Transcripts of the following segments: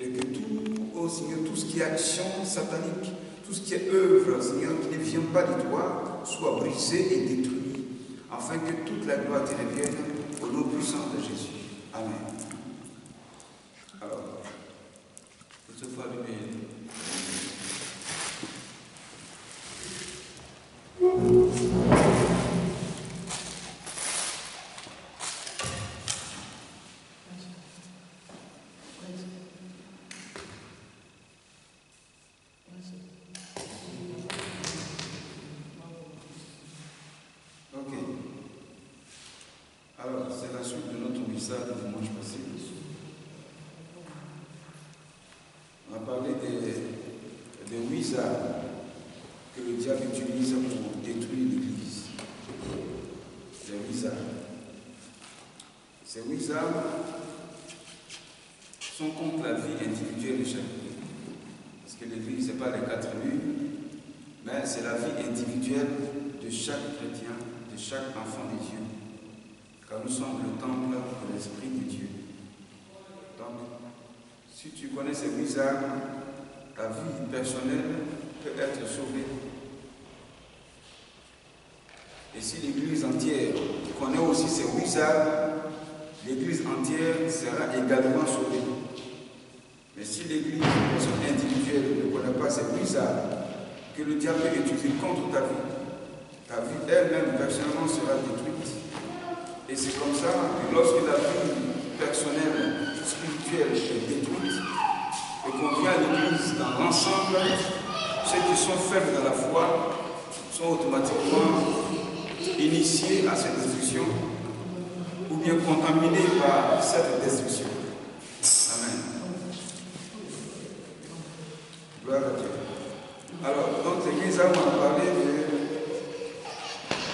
et que tout, oh Seigneur, tout ce qui est action satanique, tout ce qui est œuvre, Seigneur, qui ne vient pas de toi, soit brisé et détruit, afin que toute la gloire te revienne au nom puissant de Jésus. Amen. Alors, cette fois allumée. C'est la suite de notre message du dimanche passé. On a parlé des 8 armes que le diable utilise pour détruire l'Église. Les 8 armes. Ces 8 armes sont contre la vie individuelle de chacun. Parce que l'Église, ce n'est pas les 4 murs, mais c'est la vie individuelle de chaque chrétien, de chaque enfant de Dieu. Car nous sommes le temple de l'Esprit de Dieu. Donc, si tu connais ces 8 armes, ta vie personnelle peut être sauvée. Et si l'Église entière connaît aussi ces 8 armes, l'Église entière sera également sauvée. Mais si l'Église, de personne individuelle, ne connaît pas ces 8 armes, que le diable peut utiliser contre ta vie elle-même personnellement sera détruite. Et c'est comme ça que lorsque la vie personnelle, spirituelle est détruite, et qu'on vient à l'Église dans l'ensemble, ceux qui sont faibles dans la foi sont automatiquement initiés à cette destruction, ou bien contaminés par cette destruction. Amen. Gloire à Dieu. Alors, donc l'Église a parlé de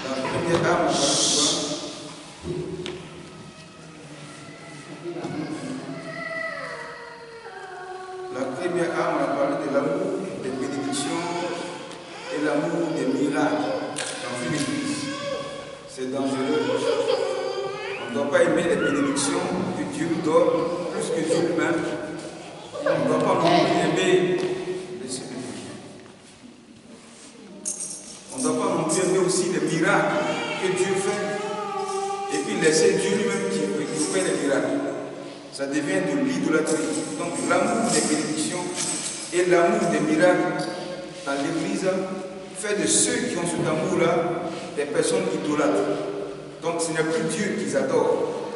la première arme, la première arme, on a parlé de l'amour, des bénédictions et l'amour des miracles dans une église. C'est dangereux. On ne doit pas aimer les bénédictions que Dieu nous donne plus que Dieu lui-même. On ne doit pas non plus aimer les bénédictions. On ne doit pas non plus aimer aussi les miracles que Dieu fait et puis laisser Dieu lui-même qui fait les miracles. Ça devient de l'idolâtrie. Donc l'amour des bénédictions et l'amour des miracles dans l'Église fait de ceux qui ont cet amour-là des personnes idolâtres. Donc ce n'est plus Dieu qu'ils adorent.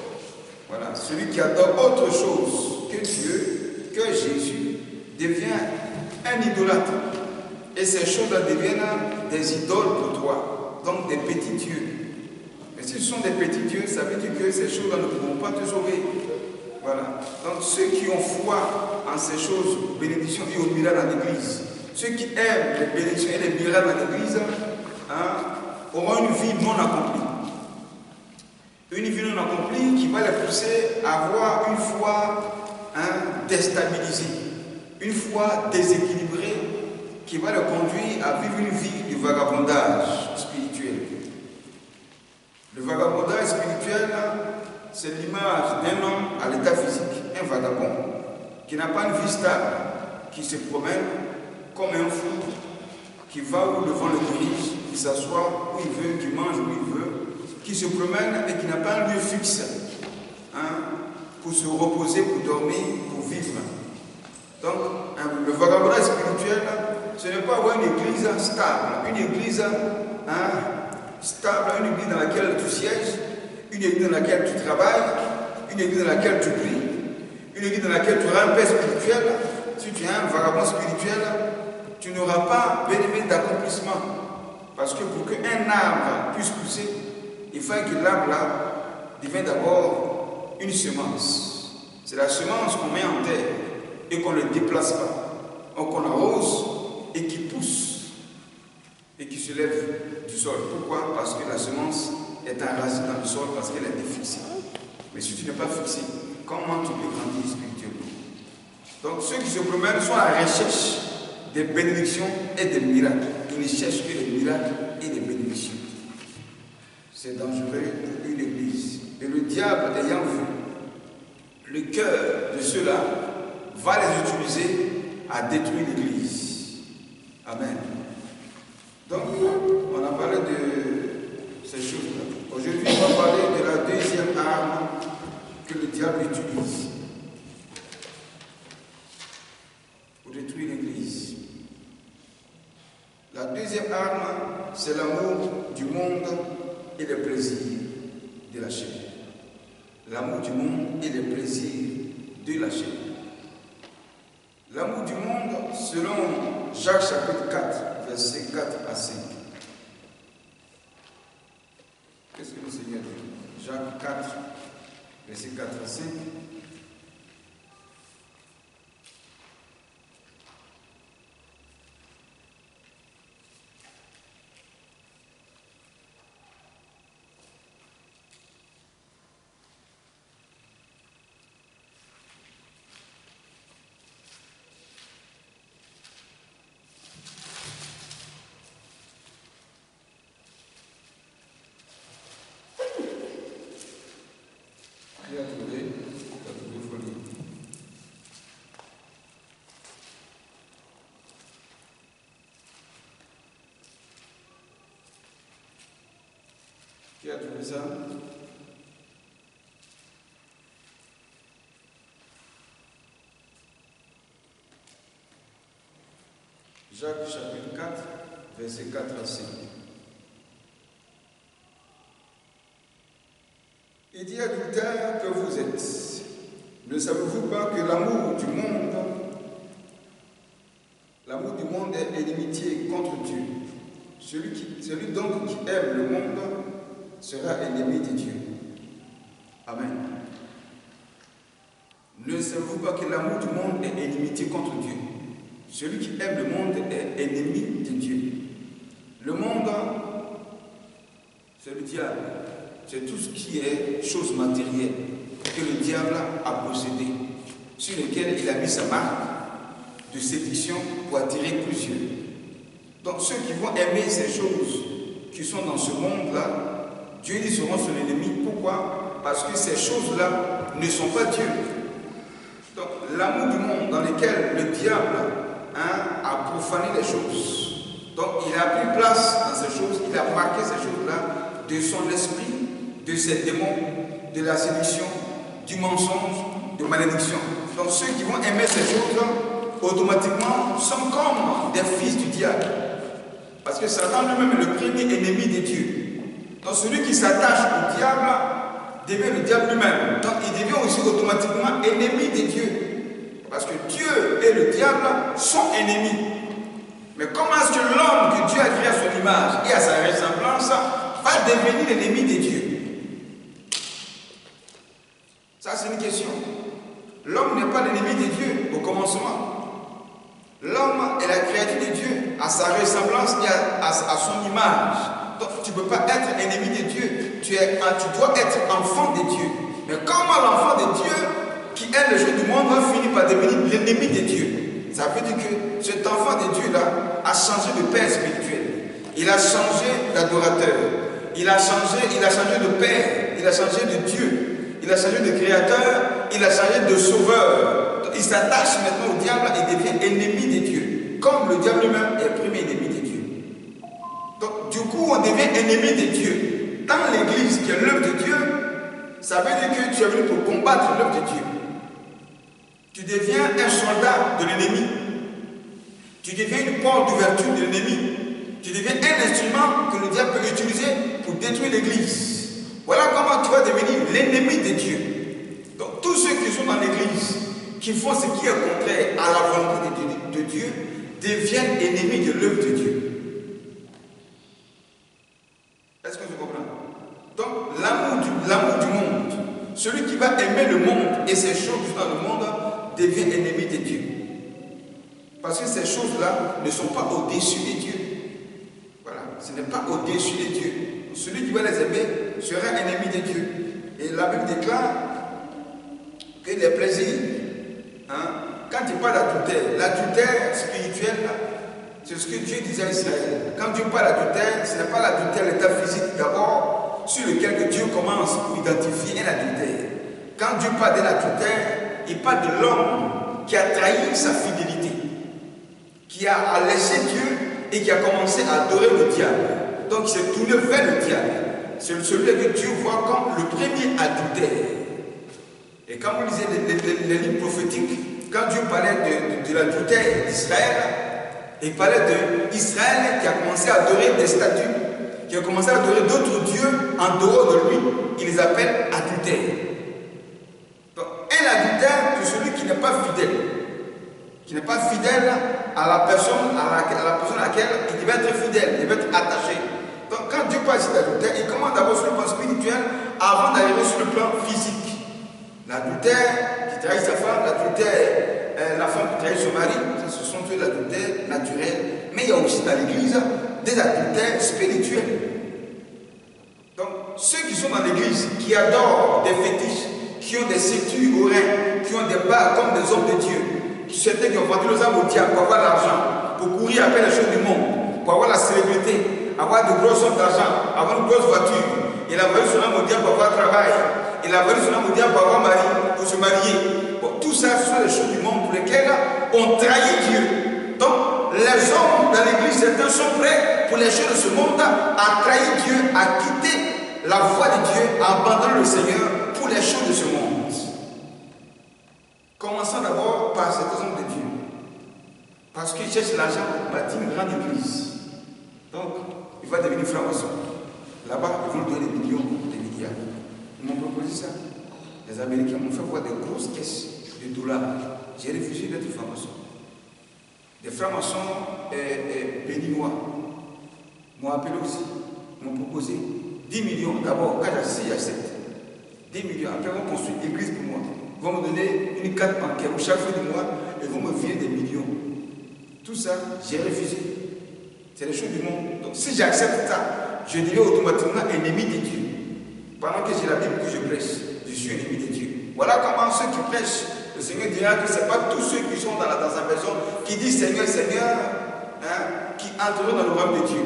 Voilà. Celui qui adore autre chose que Dieu, que Jésus, devient un idolâtre. Et ces choses-là deviennent des idoles pour toi. Donc des petits dieux. Et si ce sont des petits dieux, ça veut dire que ces choses-là ne pourront pas te sauver. Voilà. Donc ceux qui ont foi en ces choses, bénédictions et aux miracles dans l'Église, ceux qui aiment les bénédictions et les miracles dans l'Église, auront une vie non accomplie. Une vie non accomplie qui va les pousser à avoir une foi déstabilisée, une foi déséquilibrée qui va les conduire à vivre une vie de vagabondage spirituel. Le vagabondage spirituel, c'est l'image d'un homme à l'état physique, un vagabond, qui n'a pas une vie stable, qui se promène comme un fou, qui va où le vent le dirige, qui s'assoit où il veut, qui mange où il veut, qui se promène et qui n'a pas un lieu fixe pour se reposer, pour dormir, pour vivre. Donc, le vagabondage spirituel, ce n'est pas avoir une église stable, une église stable, une église dans laquelle tu sièges, une église dans laquelle tu travailles, une église dans laquelle tu pries, une église dans laquelle tu auras un père spirituel. Si tu es un vagabond spirituel, tu n'auras pas bénéfice d'accomplissement. Parce que pour qu'un arbre puisse pousser, il faut que l'arbre-là devienne d'abord une semence. C'est la semence qu'on met en terre et qu'on ne déplace pas, qu'on arrose et qui pousse et qui se lève du sol. Pourquoi? Parce que la semence est enracinée dans le sol parce qu'elle a été fixée. Mais si tu n'es pas fixé, comment tu peux grandir spirituellement? Donc ceux qui se promènent sont à la recherche des bénédictions et des miracles. Ils ne cherchent que des miracles et des bénédictions. C'est dangereux pour une église. Et le diable ayant vu le cœur de ceux-là va les utiliser à détruire l'Église. Amen. Donc, on a parlé de ces choses-là. Aujourd'hui, on va parler de la deuxième arme que le diable utilise pour détruire l'Église. La deuxième arme, c'est l'amour du monde et les plaisirs de la chair. L'amour du monde et les plaisirs de la chair. L'amour du monde, selon Jacques chapitre 4, versets 4 à 5. Qu'est-ce que le Seigneur dit? Jacques 4, versets 4 à 5. Qui a trouvé ça? Jacques chapitre 4, verset 4 à 5. Il dit: adultère que vous êtes, ne savez-vous pas que l'amour du monde est inimitié contre Dieu? Celui donc qui aime le monde sera ennemi de Dieu. Amen. Ne savez-vous pas que l'amour du monde est inimitié contre Dieu? Celui qui aime le monde est ennemi de Dieu. Le monde, c'est le diable. C'est tout ce qui est chose matérielle que le diable a possédé, sur lequel il a mis sa marque de séduction pour attirer plusieurs. Donc ceux qui vont aimer ces choses qui sont dans ce monde-là, Dieu dit seront son ennemi. Pourquoi? Parce que ces choses-là ne sont pas Dieu. Donc l'amour du monde dans lequel le diable a profané les choses. Donc il a pris place dans ces choses, il a marqué ces choses-là de son esprit, de ses démons, de la séduction, du mensonge, de malédiction. Donc ceux qui vont aimer ces choses, automatiquement, sont comme des fils du diable. Parce que Satan lui-même est le premier ennemi de Dieu. Donc celui qui s'attache au diable devient le diable lui-même. Donc il devient aussi automatiquement ennemi de Dieu. Parce que Dieu et le diable sont ennemis. Mais comment est-ce que l'homme que Dieu a créé à son image et à sa ressemblance va devenir l'ennemi de Dieu? Ça, c'est une question. L'homme n'est pas l'ennemi de Dieu au commencement. L'homme est la créature de Dieu à sa ressemblance et à son image. Donc tu ne peux pas être ennemi de Dieu. Tu dois être enfant de Dieu. Mais comment l'enfant de Dieu qui aime les choses du monde va finir par devenir l'ennemi de Dieu? Ça veut dire que cet enfant de Dieu-là a changé de père spirituel. Il a changé d'adorateur. Il a changé de père. Il a changé de Dieu. Il a changé de créateur. Il a changé de sauveur. Donc, il s'attache maintenant au diable et devient ennemi de Dieu. Comme le diable lui-même est le premier ennemi de Dieu. Donc du coup on devient ennemi de Dieu. Dans l'église qui est l'œuvre de Dieu, ça veut dire que tu es venu pour combattre l'œuvre de Dieu. Tu deviens un soldat de l'ennemi. Tu deviens une porte d'ouverture de l'ennemi. Tu deviens un instrument que le diable peut utiliser pour détruire l'église. Voilà comment tu vas devenir l'ennemi de Dieu. Donc tous ceux qui sont dans l'église, qui font ce qui est contraire à la volonté de Dieu, deviennent ennemis de l'œuvre de Dieu. Est-ce que vous comprenez? Donc l'amour du monde, celui qui va aimer le monde et ces choses qui sont dans le monde, devient ennemi de Dieu. Parce que ces choses-là ne sont pas au-dessus de Dieu. Voilà, ce n'est pas au-dessus de Dieu. Celui qui va les aimer sera ennemi de Dieu. Et la Bible déclare que les plaisirs, quand il parle l'adultère spirituel, c'est ce que Dieu disait à Israël. Quand Dieu parle d'adultère, ce n'est pas l'adultère, l'état physique d'abord, sur lequel que Dieu commence pour identifier un adultère. Quand Dieu parle de l'adultère, il parle de l'homme qui a trahi sa fidélité, qui a laissé Dieu et qui a commencé à adorer le diable. Donc il s'est tourné vers le diable. C'est celui que Dieu voit comme le premier adultère. Et quand vous lisez les livres prophétiques, quand Dieu parlait de l'adultère d'Israël, il parlait d'Israël qui a commencé à adorer des statues, qui a commencé à adorer d'autres dieux en dehors de lui. Il les appelle adultères. Donc un adultère, c'est celui qui n'est pas fidèle. Qui n'est pas fidèle à la personne à laquelle il devait être fidèle, il devait être attaché. Donc quand Dieu parle d'adultère, il commence d'abord sur le plan spirituel avant d'arriver sur le plan physique. L'adultère qui trahit sa femme, l'adultère, la femme qui trahit son mari, ce sont tous les adultères naturels. Mais il y a aussi dans l'église des adultères spirituels. Donc ceux qui sont dans l'église, qui adorent des fétiches, qui ont des ceintures aux reins, qui ont des bas comme des hommes de Dieu, certains qui ont vendu leurs âmes au diable pour avoir l'argent, pour courir après les choses du monde, pour avoir la célébrité, avoir de grosses sommes d'argent, avoir une grosse voiture. Il a vendu son âme au diable pour avoir travail. Il a vendu son âme au diable pour avoir mari, pour se marier. Bon, tout ça, ce sont les choses du monde pour lesquelles on trahit Dieu. Donc, les hommes dans l'église, certains sont prêts pour les choses de ce monde à trahir Dieu, à quitter la voie de Dieu, à abandonner le Seigneur pour les choses de ce monde. Commençons d'abord par cet homme de Dieu. Parce qu'il cherche l'argent pour bâtir une grande église. Donc, il va devenir franc-maçon. Là-bas, ils vont lui donner des millions, des milliards. Ils m'ont proposé ça. Les Américains m'ont fait voir des grosses caisses de dollars. J'ai refusé d'être franc-maçon. Des francs-maçons béninois m'ont appelé aussi, m'ont proposé 10 millions. D'abord, quand j'accepte. 10 millions. Après, ils vont construire une église pour moi. Ils vont me donner une carte bancaire où chaque fin du mois, ils vont me filer des millions. Tout ça, j'ai refusé. C'est les choses du monde. Donc si j'accepte ça, je deviens automatiquement ennemi de Dieu. Pendant que j'ai la Bible que je prêche, je suis ennemi de Dieu. Voilà comment ceux qui prêchent, le Seigneur dira que ce n'est pas tous ceux qui sont dans sa maison qui disent Seigneur, Seigneur, qui entreront dans le royaume de Dieu.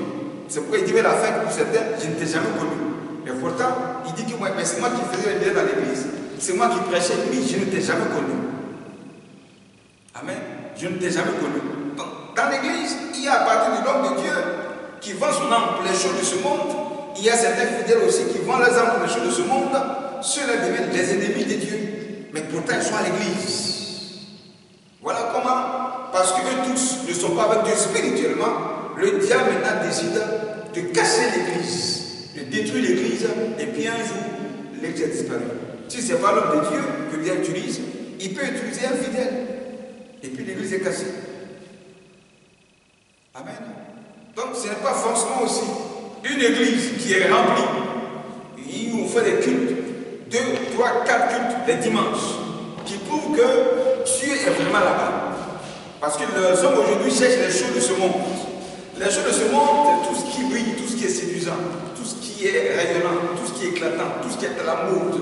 C'est pourquoi il dit à la fin que pour certains, je ne t'ai jamais connu. Et pourtant, il dit que moi, c'est moi qui faisais le bien dans l'église. C'est moi qui prêchais, lui, je ne t'ai jamais connu. Amen. Je ne t'ai jamais connu. Donc, dans l'église, il y a à partir de l'homme de Dieu qui vend son âme pour les choses de ce monde. Il y a certains fidèles aussi qui vendent leurs âmes pour les choses de ce monde. Ceux-là deviennent les ennemis de Dieu. Mais pourtant, ils sont à l'église. Voilà comment. Parce qu'eux tous ne sont pas avec Dieu spirituellement. Le diable maintenant décide de casser l'église, de détruire l'église. Et puis un jour, l'église a disparu. Si ce n'est pas l'homme de Dieu que Dieu utilise, il peut utiliser un fidèle. Et puis l'église est cassée. Amen. Donc ce n'est pas forcément aussi une église qui est remplie, où on fait des cultes, 2, 3, 4 cultes les dimanches, qui prouvent que Dieu est vraiment là-bas. Parce que les hommes aujourd'hui cherchent les choses de ce monde. Les choses de ce monde, c'est tout ce qui brille, tout ce qui est séduisant, tout ce qui est rayonnant, tout ce qui est éclatant, tout ce qui est à la mode.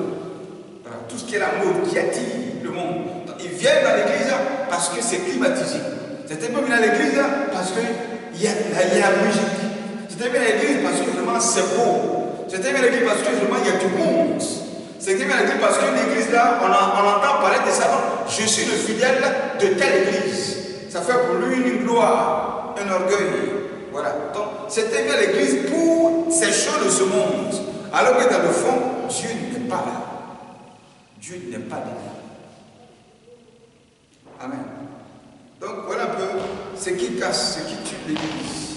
Voilà, tout ce qui est la mode, qui attire le monde. Donc, ils viennent dans l'église parce que c'est climatisé. C'était pas venu à l'église parce qu'il y a la musique. C'était venu à l'église parce que vraiment c'est beau. C'était venu à l'église parce que vraiment il y a du monde. C'était venu à l'église parce que l'église là, on entend parler de ça. Je suis le fidèle de telle église. Ça fait pour lui une gloire, un orgueil. Voilà. Donc c'était venu à l'église pour ces choses de ce monde. Alors que dans le fond, Dieu n'est pas là. Dieu n'est pas là. Amen. Donc voilà un peu ce qui casse, ce qui tue l'église.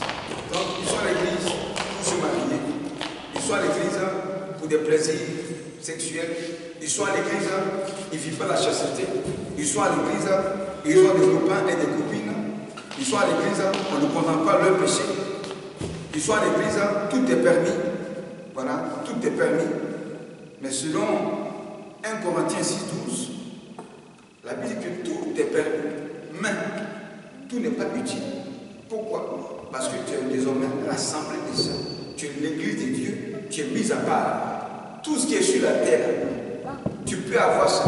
Donc ils sont à l'église pour se marier. Ils sont à l'église pour des plaisirs sexuels. Ils sont à l'église, ils vivent pas la chasteté. Ils sont à l'église, ils ont des copains et des copines. Ils sont à l'église, on ne condamne pas leur péché. Ils sont à l'église, tout est permis. Voilà, tout est permis. Mais selon 1 Corinthiens 6,12, la Bible dit que tout est permis. Mais tout n'est pas utile. Pourquoi? Parce que tu es désormais rassemblé des saints. Tu es l'église de Dieu, tu es mis à part. Tout ce qui est sur la terre, tu peux avoir ça.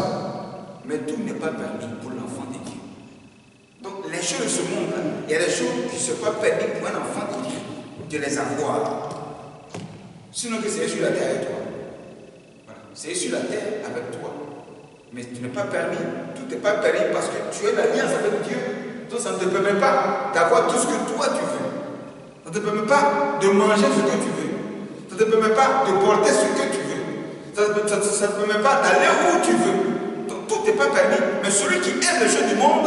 Mais tout n'est pas permis pour l'enfant de Dieu. Donc les choses de ce monde, il y a des choses qui ne sont pas permises pour un enfant de Dieu de les avoir. Sinon que c'est sur la terre avec toi. Voilà. C'est sur la terre avec toi. Mais tu n'es pas permis, tout n'est pas permis parce que tu es l'alliance avec Dieu. Donc ça ne te permet pas d'avoir tout ce que toi tu veux. Ça ne te permet pas de manger ce que tu veux. Ça ne te permet pas de porter ce que tu veux. Ça ne te permet pas d'aller où tu veux. Donc tout n'est pas permis. Mais celui qui aime le jeu du monde,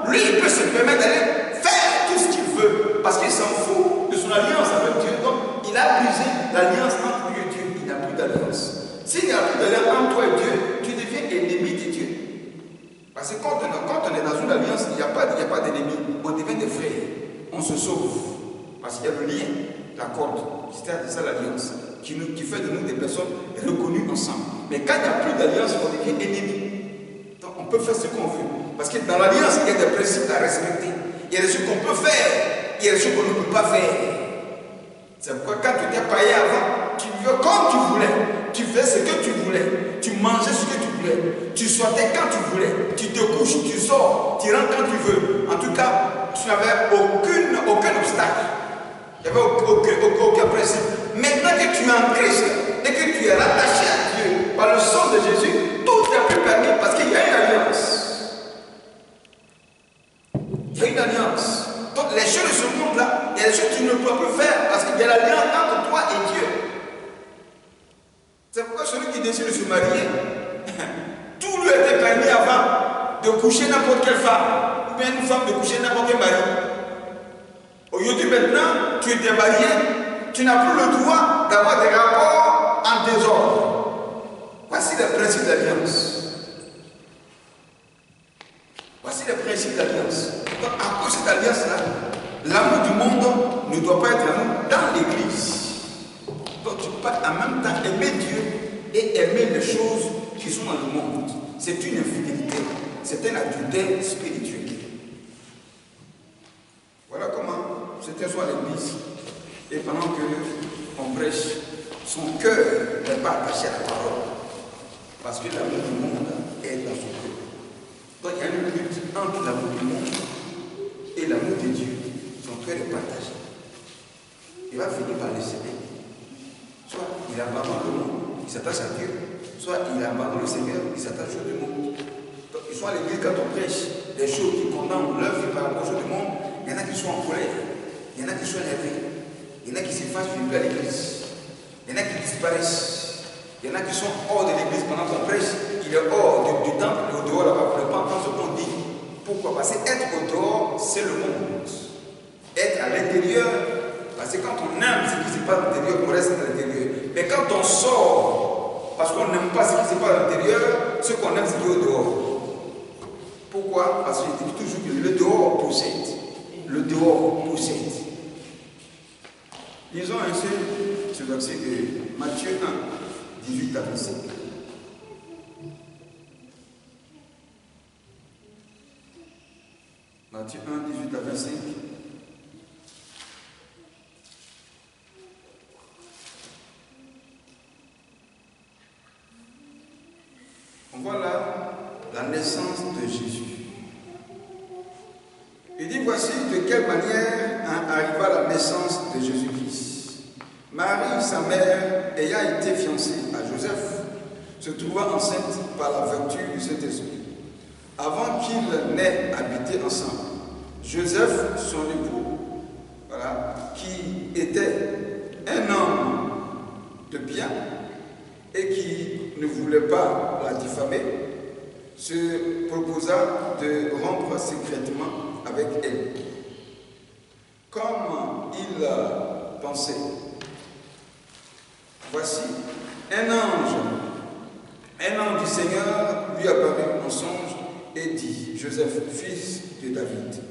lui, il peut se permettre d'aller faire tout ce qu'il veut. Parce qu'il s'en fout de son alliance avec Dieu. Donc il a brisé l'alliance entre lui et Dieu. Il n'a plus d'alliance. S'il n'y a plus d'alliance entre toi et Dieu, tu deviens ennemi de Dieu. Parce que quand on est dans une alliance, il n'y a pas d'ennemi. On devient des frères. On se sauve. Parce qu'il y a le lien, la corde. C'est ça l'alliance. Qui fait de nous des personnes reconnues ensemble. Mais quand il n'y a plus d'alliance, on devient ennemi. Donc on peut faire ce qu'on veut. Parce que dans l'alliance, il y a des principes à respecter. Il y a des choses qu'on peut faire. Il y a des choses qu'on ne peut pas faire. C'est pourquoi quand tu étais païen avant, tu vivais comme tu voulais. Tu faisais ce que tu voulais. Tu mangeais ce que tu voulais. Tu sortais quand tu voulais. Tu te couches, tu sors, tu rentres quand tu veux. En tout cas, tu n'avais aucun obstacle. Il n'y avait aucun principe. Maintenant que tu es en Christ et que tu es rattaché à Dieu par le sang de Jésus, tout n'est plus permis parce qu'il y a une alliance. Il y a une alliance. Donc les choses de ce monde-là, il y a des choses que tu ne peux plus faire parce qu'il y a l'alliance entre toi et Dieu. C'est pourquoi celui qui décide de se marier, tout lui était permis avant de coucher n'importe quelle femme, ou bien une femme de coucher n'importe quel mari. Aujourd'hui maintenant, tu étais marié, tu n'as plus le droit d'avoir des rapports en désordre. Voici les principes d'alliance. Voici les principes d'alliance. Donc à cause de cette alliance-là, l'amour du monde ne doit pas être dans l'église. Donc tu peux en même temps aimer Dieu et aimer les choses qui sont dans le monde. C'est une infidélité, c'est un adultère spirituel. Voilà comment c'était soit l'église. Et pendant qu'on prêche, son cœur n'est pas attaché à la parole. Parce que l'amour du monde est dans son cœur. Donc il y a une lutte entre l'amour du monde et l'amour de Dieu. Son cœur est partagé. Il va finir par le céder. Soit il abandonne le monde, il s'attache à Dieu. Soit il abandonne le Seigneur, il s'attache au monde. Donc ils sont à l'église quand on prêche des choses qui condamnent leur vie par rapport au du monde. Il y en a qui sont en colère, il y en a qui sont énervés, il y en a qui s'effacent du à l'église, il y en a qui disparaissent, il y en a qui sont hors de l'église pendant qu'on prêche, il est hors du temple, au dehors là-bas, pour ne pas entendre ce qu'on dit. Pourquoi? Parce que être au dehors, c'est le monde. Être à l'intérieur, parce que quand on aime ce qui se passe à l'intérieur, on reste à l'intérieur. Mais quand on sort, parce qu'on n'aime pas ce qui se passe à l'intérieur, ce qu'on aime, c'est au dehors. Pourquoi? Parce que je dis toujours que le dehors possède. Le dehors possède. Lisons ainsi ce verset de Matthieu 1, 18 à 25. Matthieu 1, 18 à 25. On voit là la naissance de Jésus. Il dit, voici de quelle manière arriva la naissance de Jésus-Christ. Marie, sa mère, ayant été fiancée à Joseph, se trouva enceinte par la vertu du Saint-Esprit. Avant qu'ils n'aient habité ensemble, Joseph, son époux, voilà, qui était un homme de bien et qui ne voulait pas la diffamer, se proposa de rompre secrètement avec elle. Comme il pensait, voici, un ange du Seigneur lui apparut en songe et dit, Joseph, fils de David,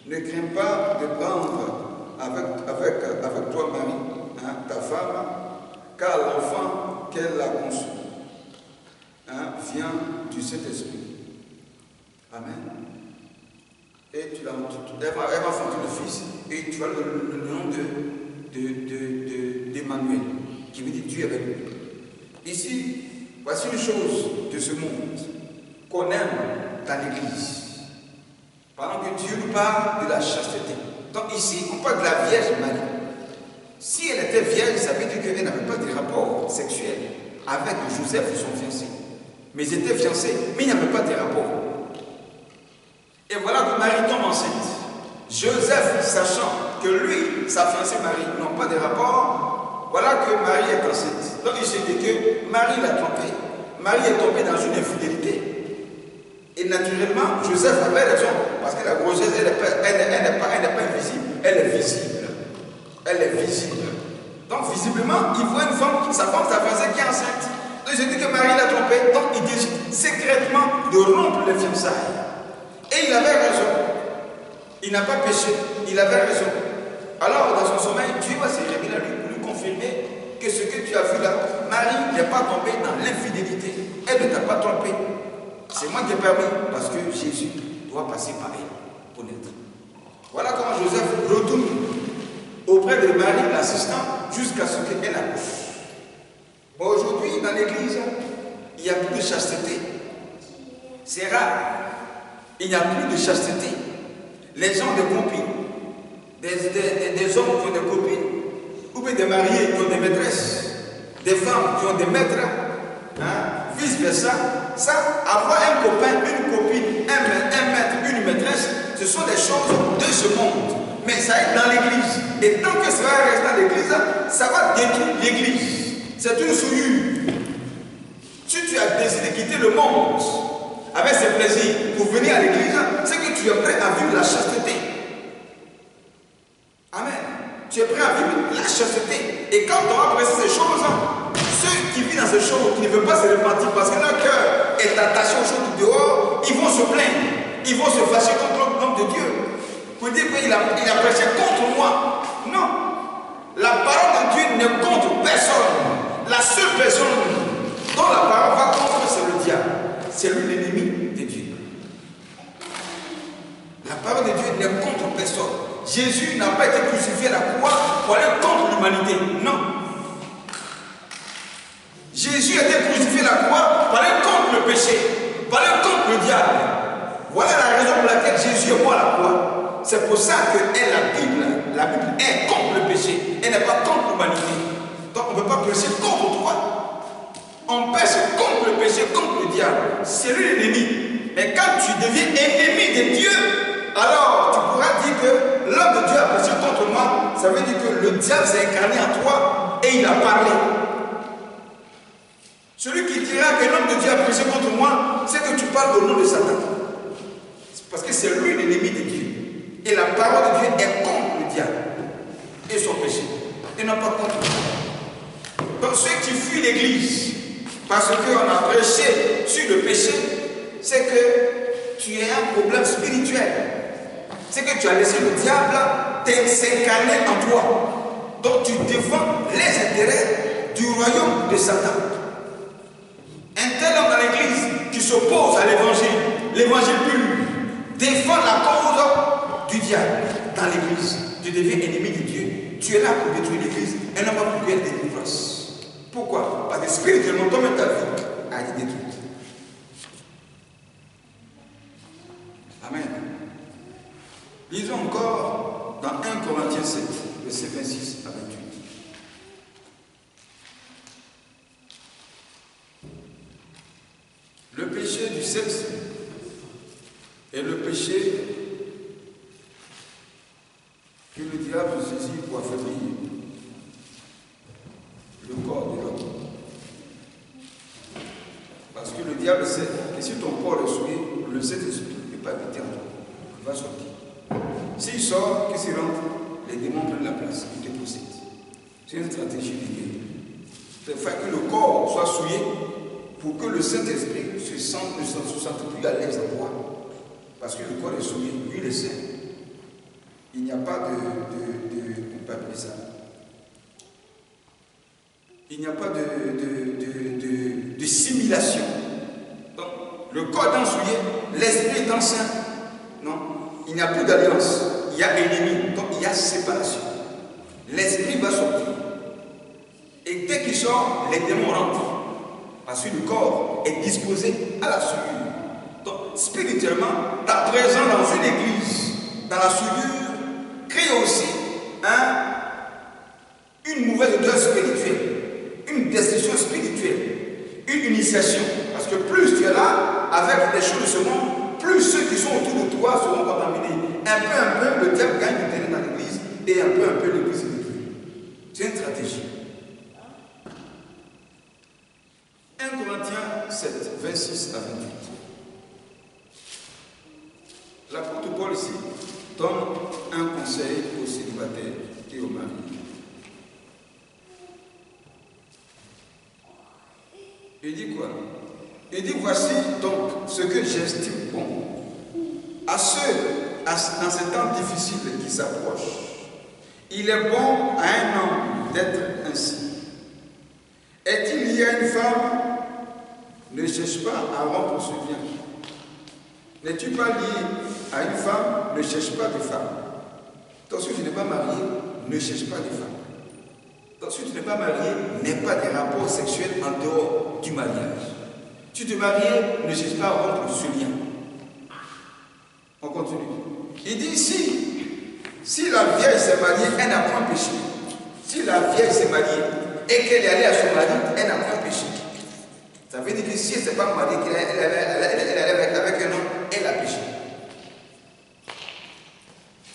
ne crains pas de prendre avec toi Marie, ta femme, car l'enfant qu'elle a conçu vient du Saint-Esprit. Amen. Et elle va enfanter le fils, et tu as le nom d'Emmanuel, qui veut dire Dieu avec lui. Ici, voici une chose de ce monde qu'on aime dans l'Église. Pendant que Dieu nous parle de la chasteté. Donc ici, on parle de la Vierge Marie. Si elle était vierge, ça veut dire qu'elle n'avait pas de rapport sexuel avec Joseph, son fiancé. Mais ils étaient fiancés, mais il n'y avait pas de rapport. Et voilà que Marie tombe enceinte. Joseph, sachant que lui, sa fiancée Marie, n'ont pas de rapport, voilà que Marie est enceinte. Donc il se dit que Marie l'a trompé. Marie est tombée dans une infidélité. Et naturellement, Joseph avait raison, parce que la grossesse, elle n'est pas invisible, elle est visible. Elle est visible. Donc visiblement, il voit une femme, sa fiancée qui est enceinte. Donc il se dit que Marie l'a trompé, donc il décide secrètement de rompre les fiançailles. Et il avait raison. Il n'a pas péché, il avait raison. Alors dans son sommeil, Dieu va se révéler à lui pour lui confirmer que ce que tu as vu là, Marie n'est pas tombée dans l'infidélité. Elle ne t'a pas trompé. C'est moi qui ai permis, parce que Jésus doit passer par elle pour naître. Voilà comment Joseph retourne auprès de Marie, l'assistant, jusqu'à ce qu'elle accouche. Bon, aujourd'hui, dans l'église, il n'y a plus de chasteté. C'est rare. Il n'y a plus de chasteté. Les gens ont des copines, des hommes qui ont des copines, ou bien des mariés qui ont des maîtresses, des femmes qui ont des maîtres, vice versa. Ça, avoir un copain, une copine, un maître, une maîtresse, ce sont des choses de ce monde. Mais ça est dans l'église. Et tant que ça va rester dans l'église, ça va détruire l'église. C'est une souillure. Si tu as décidé de quitter le monde avec ses plaisirs pour venir à l'église, c'est que tu es prêt à vivre la chasteté. Amen. Tu es prêt à vivre la chasteté. Et quand on va apprécier ces choses, ceux qui vivent dans ces choses, qui ne veulent pas se repentir parce que leur cœur est attaché aux choses du dehors, ils vont se plaindre. Ils vont se fâcher contre l'homme de Dieu. Pour dire qu'il a prêché contre moi. Non. La parole de Dieu ne contre personne. La seule personne dont la parole va contre, c'est le diable. C'est lui l'ennemi de Dieu. La parole de Dieu n'est contre personne. Jésus n'a pas été crucifié à la croix pour aller contre l'humanité. Non. Jésus a été crucifié à la croix pour aller contre le péché, pour aller contre le diable. Voilà la raison pour laquelle Jésus est mort à la croix. C'est pour ça que la Bible est contre le péché. Elle n'est pas contre l'humanité. Donc on ne peut pas prêcher contre toi. On pêche contre le péché, contre le diable. C'est lui l'ennemi. Mais quand tu deviens ennemi de Dieu, alors tu pourras dire que l'homme de Dieu a prêché contre moi. Ça veut dire que le diable s'est incarné en toi et il a parlé. Celui qui dira que l'homme de Dieu a prêché contre moi, c'est que tu parles au nom de Satan. Parce que c'est lui l'ennemi de Dieu. Et la parole de Dieu est contre le diable et son péché. Et non pas contre lui. Donc ceux qui fuient l'église parce qu'on a prêché sur le péché, c'est que tu as un problème spirituel. C'est que tu as laissé le diable s'incarner en toi. Donc tu défends les intérêts du royaume de Satan. Un tel homme dans l'église qui s'oppose à l'évangile pur, défend la cause du diable dans l'église. Tu deviens ennemi de Dieu. Tu es là pour détruire l'église et non pas pour qu'il y ait des délivrances. Pourquoi? Parce que spirituellement, toi-même ta vie a été détruite. Amen. Lisons encore dans 1 Corinthiens 7, verset 26 à 28. Le péché du sexe est le péché que le diable saisit pour affaiblir le corps de l'homme. Parce que le diable sait que si ton corps est souillé, le Saint-Esprit ne peut pas habiter en toi. Il va sortir. S'il sort, qu'est-ce qu'il rentre? Les démons prennent la place, ils te possèdent. C'est une stratégie de guerre. C'est faire que le corps soit souillé pour que le Saint-Esprit ne se sente plus à l'aise en toi. Parce que le corps est souillé, lui le sait. Il n'y a pas de ça. Il n'y a pas de simulation. Donc, le corps étant souillé, l'esprit étant saint. Non, il n'y a plus d'alliance. Il y a ennemi, donc il y a séparation. L'esprit va sortir. Et dès qu'il sort, les démons rentrent. Parce que le corps est disposé à la souillure. Donc, spirituellement, ta présence dans une église, dans la souillure, crée aussi une mauvaise odeur spirituelle, une destruction spirituelle, une initiation. Parce que plus Un peu, le diable gagne du terrain dans l'église et un peu, l'église est détruite. C'est une stratégie. 1 Corinthiens 7, 26 à 28. L'apôtre Paul ici donne un conseil aux célibataires et aux mariés. Il dit quoi? Il dit, voici donc ce que j'estime bon. À ceux, dans ces temps difficiles qui s'approchent, il est bon à un homme d'être ainsi. Est-il lié à une femme? Ne cherche pas à rompre ce lien. N'es-tu pas lié à une femme? Ne cherche pas de femme. Donc si tu n'es pas marié, ne cherche pas de femme. Donc si tu n'es pas marié, n'aie pas de rapports sexuels en dehors du mariage. Si tu es marié, ne cherche pas à rompre ce lien. On continue. Il dit si la vieille s'est mariée, elle n'a point péché. Si la vieille s'est mariée et qu'elle est allée à son mari, elle n'a point péché. Ça veut dire que si elle ne s'est pas mariée, qu'elle est allée avec un homme, elle a péché.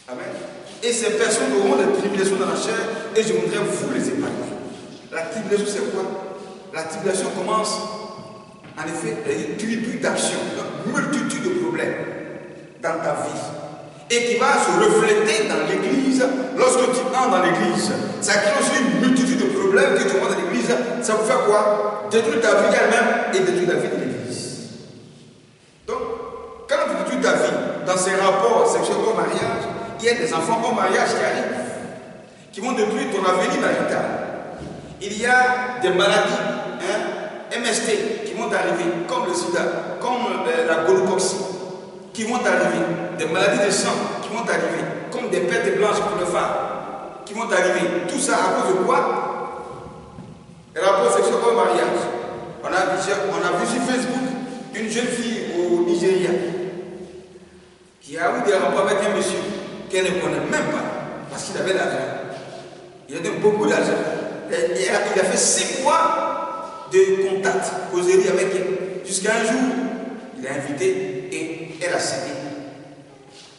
Amen. Et ces personnes auront des tribulations dans la chair et je voudrais vous les épargner. La tribulation, c'est quoi? La tribulation commence, en effet, une tribu d'actions, une multitude de problèmes dans ta vie et qui va se refléter dans l'église. Lorsque tu entres dans l'église, ça crée aussi une multitude de problèmes que tu vois dans l'église. Ça vous fait quoi? Détruire ta vie elle-même et détruire la vie de l'église. Donc, quand tu détruis ta vie dans ces rapports sexuels au mariage, il y a des enfants au mariage qui arrivent, qui vont détruire ton avenir marital. Il y a des maladies, MST, qui vont arriver, comme le sida, comme la gonocoxie, qui vont arriver, des maladies de sang qui vont arriver, comme des pertes blanches pour le phare, qui vont arriver. Tout ça à cause de quoi? Les rapports sexuels au mariage. On a vu sur Facebook une jeune fille au Nigeria qui a eu des rapports avec un monsieur qu'elle ne connaît même pas parce qu'il avait l'argent. Il a donné beaucoup d'argent. Il a fait 6 mois de contact, causerie avec elle. Jusqu'à un jour, il a invité et elle a cédé.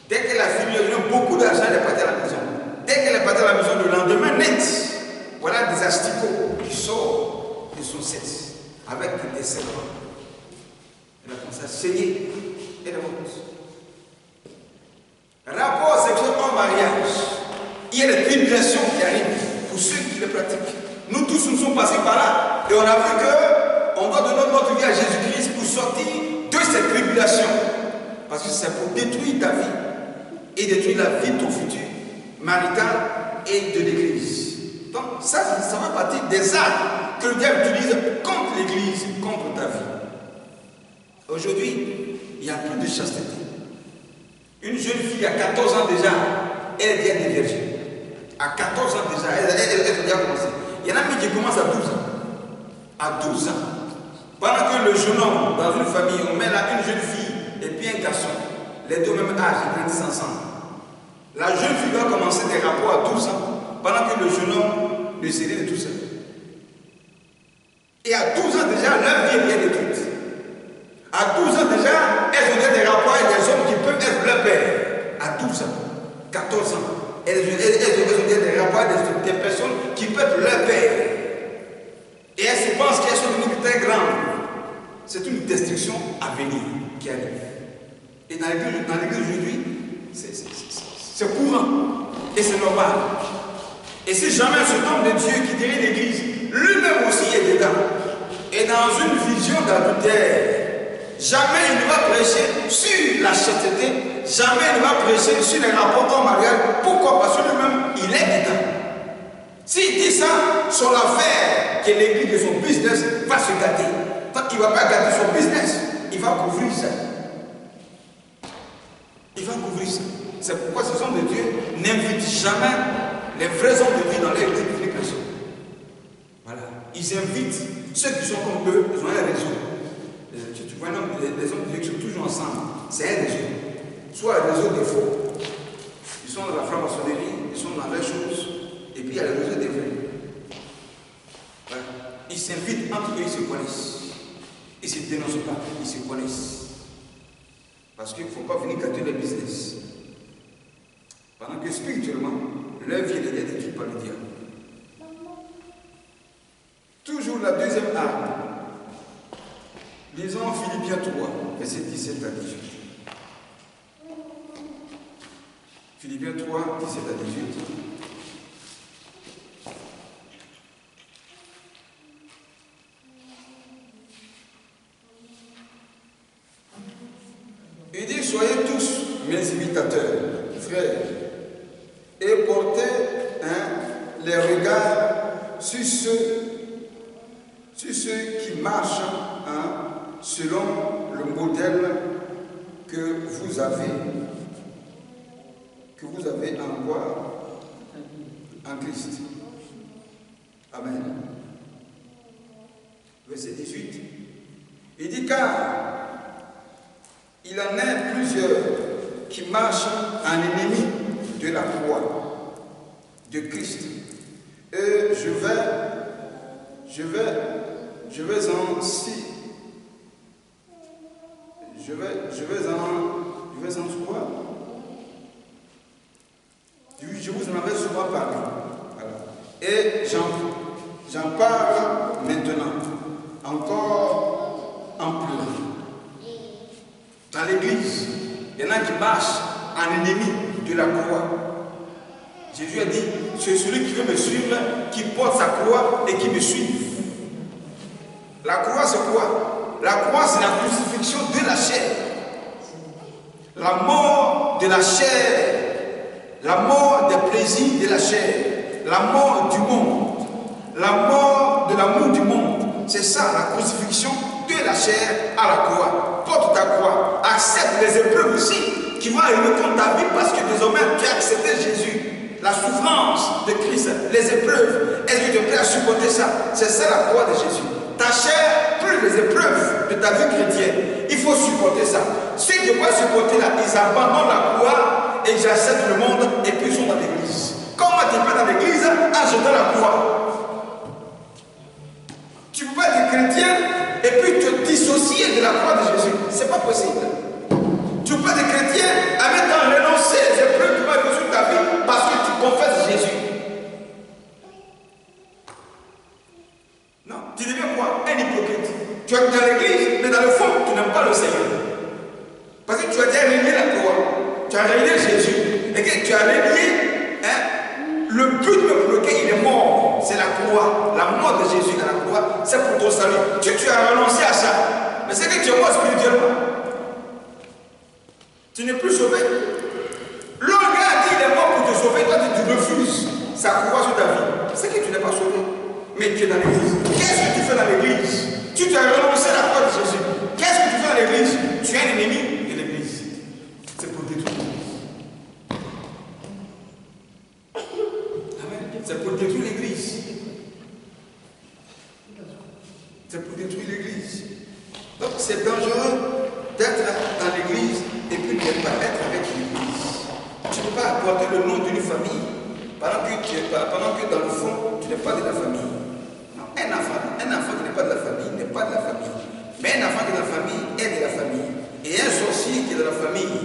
Dès qu'elle a fini, elle a donné beaucoup d'argent, elle est partie à la maison. Dès qu'elle est partie à la maison, le lendemain net, voilà des asticots qui sortent de son sexe avec des serpents. Elle a commencé à saigner. Elle est morte. Rapport sexuel en mariage, il y a des tribulations qui arrivent pour ceux qui le pratiquent. Nous tous nous sommes passés par là et on a vu qu'on doit donner notre vie à Jésus-Christ pour sortir de cette tribulation. Parce que c'est pour détruire ta vie et détruire la vie de ton futur marital et de l'église. Donc ça fait partie des armes que le diable utilise contre l'église, contre ta vie. Aujourd'hui, il n'y a plus de chasteté. Une jeune fille à 14 ans déjà, elle vient des virgines. À 14 ans déjà, elle a déjà commencé. Il y en a qui commencent à 12 ans. À 12 ans. Pendant que le jeune homme, dans une famille, on met là une jeune fille et puis un garçon, les deux au même âge, ils grandissent ensemble. La jeune fille va commencer des rapports à 12 ans, pendant que le jeune homme le cédait de tout ça. Et à 12 ans déjà, leur vie est bien détruite. À 12 ans déjà, elles ont des rapports avec des hommes qui peuvent être leur père. À 12 ans, 14 ans, elles ont des rapports avec des personnes qui peuvent être leur père. Et elles se pensent qu'elles sont devenues très grandes. C'est une destruction à venir qui arrive. Et dans l'église aujourd'hui, c'est courant. Et c'est normal. Et si jamais ce homme de Dieu qui dirige l'église, lui-même aussi est dedans, et dans une vision d'adultère, jamais il ne va prêcher sur la chasteté, jamais il ne va prêcher sur les rapports au mariage. Pourquoi? Parce que lui-même, il est dedans. S'il dit ça, son affaire, que l'église de son business va se gâter. Il ne va pas gâter son business, il va couvrir ça. Il va couvrir ça. C'est pourquoi ces hommes de Dieu n'invitent jamais les vrais hommes de Dieu dans les multiplications. Voilà. Ils invitent ceux qui sont comme eux, ils ont un réseau. Tu vois, les hommes de Dieu qui sont toujours ensemble, c'est un réseau. Soit un réseau des faux. Ils sont dans la franc-maçonnerie, ils sont dans les choses. Et puis il y a le réseau des vrais. Voilà. Ils s'invitent entre eux, ils se connaissent. Ils ne se dénoncent pas, ils se connaissent. Parce qu'il ne faut pas venir gâter le business. que spirituellement, leur vie est détruite par le diable. Toujours la deuxième arme. Lisons Philippiens 3, verset 17 à 18. Philippiens 3, 17 à 18. Il dit, soyez tous mes imitateurs, frères, et portez les regards sur ceux qui marchent selon le modèle que vous avez en quoi? En Christ. Amen. Verset 18. Il dit, car il en est plusieurs qui marchent en ennemi de la croix de Christ. Et je vais je vous en avais souvent parlé. Voilà. Et j'en parle maintenant, encore en plus. Dans l'église, il y en a qui marchent en ennemi de la croix. Jésus a dit, c'est celui qui veut me suivre, qui porte sa croix et qui me suit. La croix, c'est quoi? La croix, c'est la crucifixion de la chair. La mort de la chair. La mort des plaisirs de la chair. La mort du monde. La mort de l'amour du monde. C'est ça, la crucifixion de la chair à la croix. Porte ta croix. Accepte les épreuves aussi qui vont arriver contre ta vie parce que désormais tu as accepté Jésus. La souffrance de Christ, les épreuves. Est-ce que tu es prêt à supporter ça? C'est ça la croix de Jésus. Ta chair, plus les épreuves de ta vie chrétienne, il faut supporter ça. Ceux qui vont supporter là, ils abandonnent la croix et ils acceptent le monde et puis ils sont dans l'église. Comment tu peux dans l'église en jetant la croix? Tu peux être chrétien et puis te dissocier de la croix de Jésus. C'est pas possible. Tu peux être chrétien en étant renoncé les épreuves qui vont arriver sur ta vie parce que tu confesses Jésus. Non, tu deviens quoi? Un hypocrite. Tu es dans l'église, mais dans le fond, tu n'aimes pas le Seigneur. Parce que tu as déjà régné la croix. Tu as régné Jésus. Et que tu as régné le but pour lequel il est mort. C'est la croix. La mort de Jésus à la croix, c'est pour ton salut. Tu as renoncé à ça. Mais c'est que tu es mort spirituellement. Tu n'es plus sauvé. Le gars a dit il est mort pour te sauver. Toi, tu refuses sa croix sur ta vie. C'est que tu n'es pas sauvé. Mais tu es dans l'église. Qu'est-ce que tu fais dans l'église? Tu as renoncé à la croix de Jésus. Qu'est-ce que tu fais dans l'église? Tu es un ennemi de l'église. C'est pour détruire. Amen. C'est pour détruire l'église. C'est pour détruire l'église. Donc c'est dangereux d'être dans l'église et puis de ne pas être avec l'église. Tu ne peux pas apporter le nom d'une famille pendant que dans le fond, tu n'es pas de la famille. Non, un enfant qui n'est pas de la famille n'est pas de la famille. Mais un enfant qui est de la famille est de la famille. Et un sorcier qui est de la famille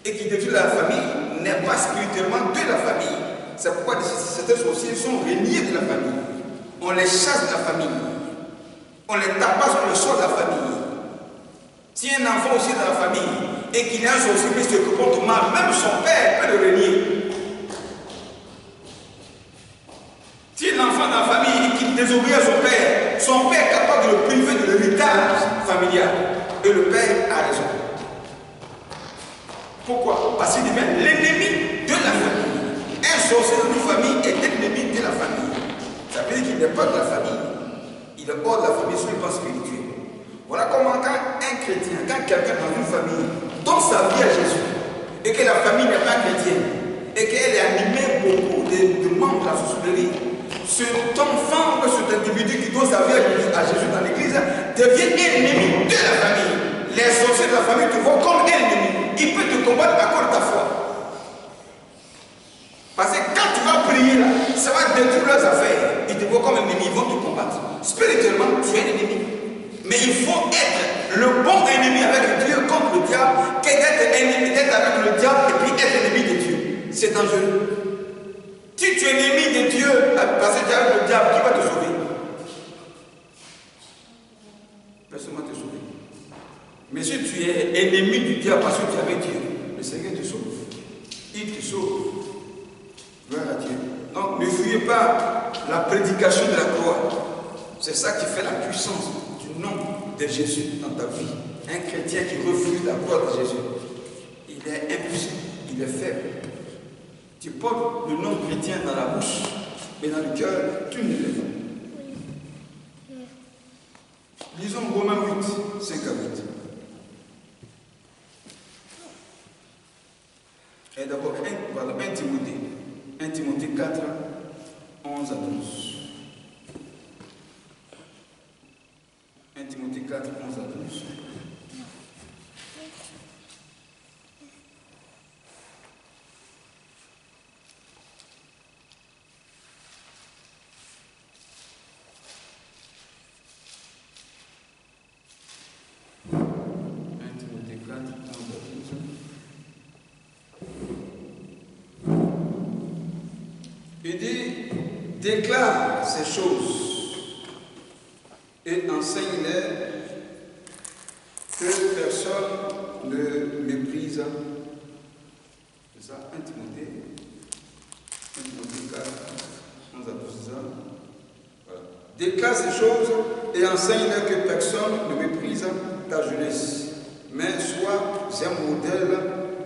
et qui détruit la famille n'est pas spirituellement de la famille. C'est pourquoi certains sorciers sont reniés de la famille. On les chasse de la famille. On les tabasse, on les sort de la famille. Si un enfant aussi est dans la famille et qu'il est un sorcier qui se comporte mal, même son père peut le renier. Si un enfant dans la famille et qu'il désobéit à son père est capable de le priver de l'héritage familial. Et le père a raison. Pourquoi? Parce qu'il devient l'ennemi de la famille. Un sorcier de notre famille est l'ennemi de la famille. Ça veut dire qu'il n'est pas de la famille. Il est hors de la famille sur le plan spirituel. Voilà comment quand un chrétien, quand quelqu'un dans une famille donne sa vie à Jésus et que la famille n'est pas chrétienne et qu'elle est animée beaucoup de membres de la sorcellerie, cet enfant, cet individu qui donne sa vie à Jésus dans l'église devient ennemi de la famille. Les sorciers de la famille te voient comme ennemi. Il peut te combattre à cause de ta foi. Parce que quand tu vas prier là, ça va détruire leurs affaires. Ils te voient comme ennemi, ils vont te combattre. Spirituellement, tu es un ennemi. Mais il faut être le bon ennemi avec Dieu contre le diable, qu'être ennemi, d'être avec le diable et puis être ennemi de Dieu. c'est dangereux. Si tu es ennemi de Dieu, parce que tu es avec le diable, qui va te sauver? Personne ne va te sauver. Mais si tu es ennemi du diable parce que tu es avec Dieu, le Seigneur te sauve. Il te sauve. Gloire à Dieu. Donc ne fuyez pas la prédication de la croix. C'est ça qui fait la puissance du nom de Jésus dans ta vie. Un chrétien qui refuse la croix de Jésus, il est impuissant, il est faible. Tu portes le nom chrétien dans la bouche, mais dans le cœur, tu ne l'es pas. Lisons Romains 8, 5 à 8. Et d'abord, 1 Timothée. 1 Timothée 4, 11 à 12. 1 Timothée 4, 11 à 12. Il dit, déclare ces choses et enseigne-les, que personne ne méprise. C'est ça, 1 Timothée 4, 11 à 12 ans. Voilà. Déclare ces choses et enseigne-les, que personne ne méprise ta jeunesse, mais sois un modèle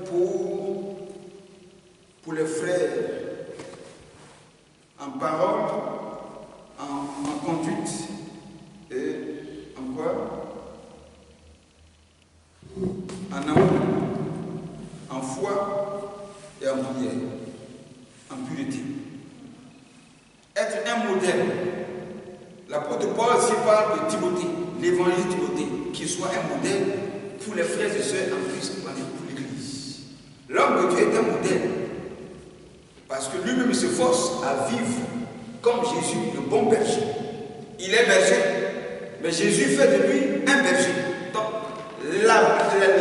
pour les frères, en parole, en conduite et en quoi? En amour, en foi et en prière, en pureté. Être un modèle. L'apôtre Paul s'y parle de Timothée, l'évangile Timothée, qui soit un modèle pour les frères et sœurs en Christ, pour l'Église. L'homme de Dieu est un modèle. Parce que lui-même s'efforce à vivre comme Jésus, le bon berger. Il est berger, mais Jésus fait de lui un berger. Donc,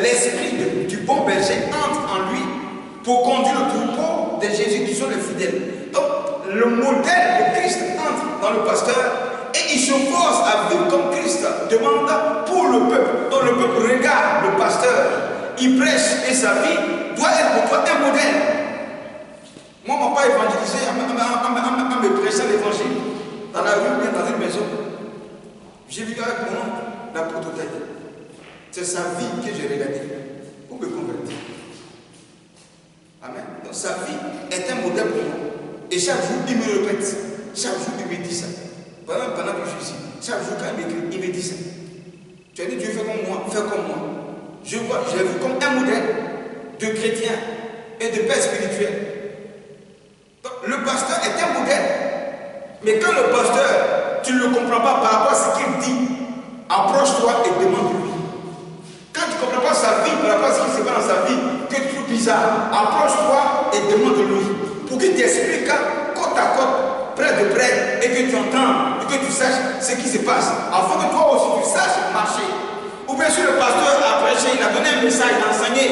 l'esprit du bon berger entre en lui pour conduire le troupeau de Jésus qui sont les fidèles. Donc, le modèle de Christ entre dans le pasteur et il s'efforce à vivre comme Christ demande pour le peuple. Donc, le peuple regarde le pasteur, il prêche et sa vie doit être pour toi un modèle. Moi, on ne m'a pas évangélisé en me prêchant l'évangile dans la rue, bien dans une maison. J'ai vu avec mon oncle la prototype. C'est sa vie que j'ai regardée pour me convertir. Amen. Donc sa vie est un modèle pour moi. Et chaque jour, il me répète. Chaque jour, il me dit ça. Pendant que je suis ici, chaque jour, quand il m'écrit, il me dit ça. Tu as dit, Dieu fait comme moi, fais comme moi. Je l'ai vu comme un modèle de chrétien et de père spirituel. Donc, le pasteur est un modèle. Mais quand le pasteur, tu ne le comprends pas par rapport à ce qu'il dit, approche-toi et demande-lui. Quand tu ne comprends pas sa vie par rapport à ce qui se passe dans sa vie, que tu trouves bizarre, approche-toi et demande-lui. Pour qu'il t'explique côte à côte, près de près, et que tu entends, et que tu saches ce qui se passe. Afin que toi aussi tu saches marcher. Ou bien si le pasteur a prêché, il a donné un message, il a enseigné